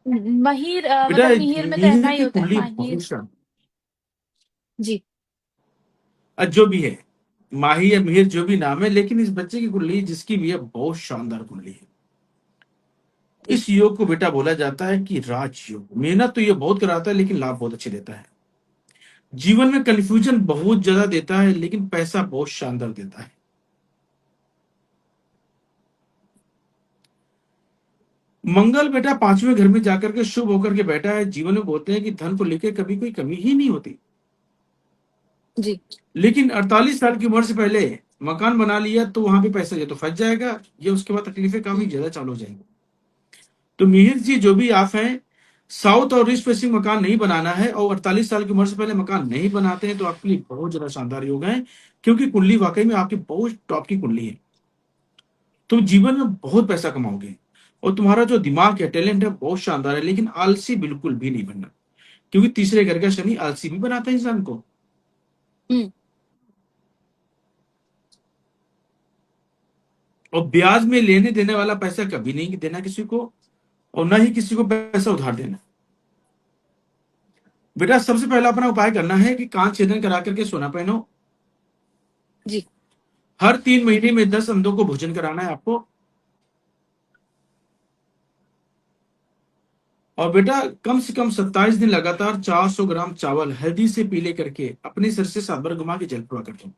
महिर बेटा मतलब मिहिर में तो मिहिर MI की होता है, कुंडली बहुत माहिर। शानदार, जी। जो भी है, माही या मिहिर जो भी नाम है, लेकिन इस बच्चे की कुंडली जिसकी भी है बहुत शानदार कुंडली है। जी। इस योग को बेटा बोला जाता है कि राजयोग। मेहनत तो ये बहुत कराता है लेकिन लाभ बहुत अच्छे देता है। जीवन में कंफ्यूजन बहुत ज्यादा देता है लेकिन पैसा बहुत शानदार देता है। मंगल बेटा पांचवें घर में जाकर के शुभ होकर के बैठा है। जीवन में बोलते हैं कि धन को लेकर कभी कोई कमी ही नहीं होती। जी। लेकिन 48 साल की उम्र से पहले मकान बना लिया तो वहां पे पैसा या तो फंस जाएगा, या उसके बाद तकलीफें काफी हम्म। ज्यादा चालू हो जाएंगी। तो मिहिर जी, जो भी आप हैं, साउथ और ईस्ट फेसिंग मकान नहीं बनाना है, और 48 साल की उम्र से पहले मकान नहीं बनाते हैं तो आपके लिए बहुत ज्यादा शानदार योग है। क्योंकि कुंडली वाकई में आपकी बहुत टॉप की कुंडली है। तुम जीवन में बहुत पैसा कमाओगे, और तुम्हारा जो दिमाग है, टैलेंट है, बहुत शानदार है। लेकिन आलसी बिल्कुल भी नहीं बनना, क्योंकि तीसरे घर का शनि आलसी भी बनाता है इंसान को। हम्म। और ब्याज में लेने देने वाला पैसा कभी नहीं देना किसी को, और ना ही किसी को पैसा उधार देना। बेटा सबसे पहला अपना उपाय करना है कि कान छेदन करा करके सोना पहनो। जी। हर 3 महीने में 10 अंधों को भोजन कराना है आपको। और बेटा कम से कम 27 दिन लगातार 400 ग्राम चावल हल्दी से पीले करके अपने सिर से 7 बार घुमा के जल प्रवाह कर दो।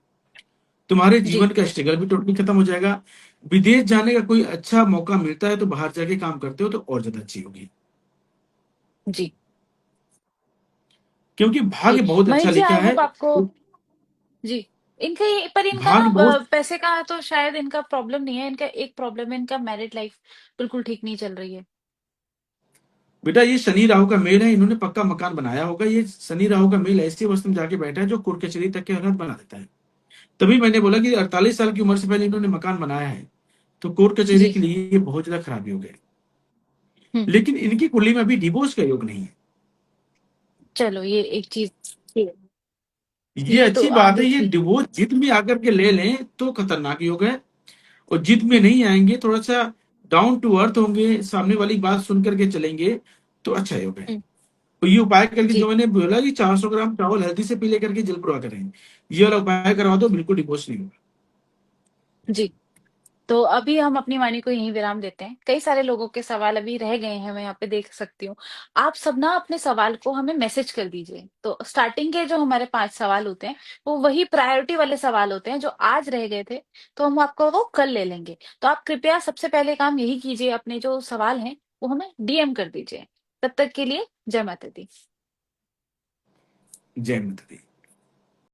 तुम्हारे जी। जीवन का स्ट्रगल भी टोटली खत्म हो जाएगा। विदेश जाने का कोई अच्छा मौका मिलता है तो बाहर जाके काम करते हो तो और ज्यादा अच्छी होगी। जी। क्योंकि जी। भाग्य बहुत अच्छा महेश जी, लिखा आई है। होप आपको। जी। पर इनका ना भाग्य बहुत। पैसे का तो शायद इनका प्रॉब्लम नहीं है। इनका एक प्रॉब्लम है, इनका मैरिड लाइफ बिल्कुल ठीक नहीं चल रही है। बेटा ये शनि राहु का मेल है, इन्होंने पक्का मकान बनाया होगा। ये शनि राहु का मेल ऐसी अवस्था में जाके बैठा है जो कोर्ट कचहरी तक के हालात बना देता है। तभी मैंने बोला कि 48 साल की उम्र से पहले इन्होंने मकान बनाया है, तो कोर्ट कचहरी जी। के लिए ये बहुत ज्यादा खराबी हो गई। हम्म। लेकिन इनकी कुंडली में अभी डिवोर्स का योग नहीं है। चलो, ये एक चीज। ये ये ये तो अच्छी आ बात है। गई ये थी। डिवोर्स जिद में आकर के ले लें तो खतरनाक योग है। और जिद में नहीं आएंगे, थोड़ा सा डाउन टू अर्थ होंगे, सामने वाली बात सुन करके चलेंगे, तो अच्छा योग है। हम्म। तो ये उपाय करके, जो जी। मैंने बोला कि 400 ग्राम चावल हल्दी से पी लेकर के जल प्रवाह करें, ये वाला उपाय करवा दो, बिल्कुल डिवोर्स नहीं होगा। जी। तो अभी हम अपनी वाणी को यहीं विराम देते हैं। कई सारे लोगों के सवाल अभी रह गए हैं, मैं यहाँ पे देख सकती हूँ। आप सब ना अपने सवाल को हमें मैसेज कर दीजिए। तो स्टार्टिंग के जो हमारे 5 सवाल होते हैं, वो वही प्रायोरिटी वाले सवाल होते हैं जो आज रह गए थे। तो हम आपको वो कल ले लेंगे। तो आप कृपया सबसे पहले काम यही कीजिए, अपने जो सवाल हैं वो हमें डीएम कर दीजिए। तब तक के लिए जय माता दी। जय माता दी।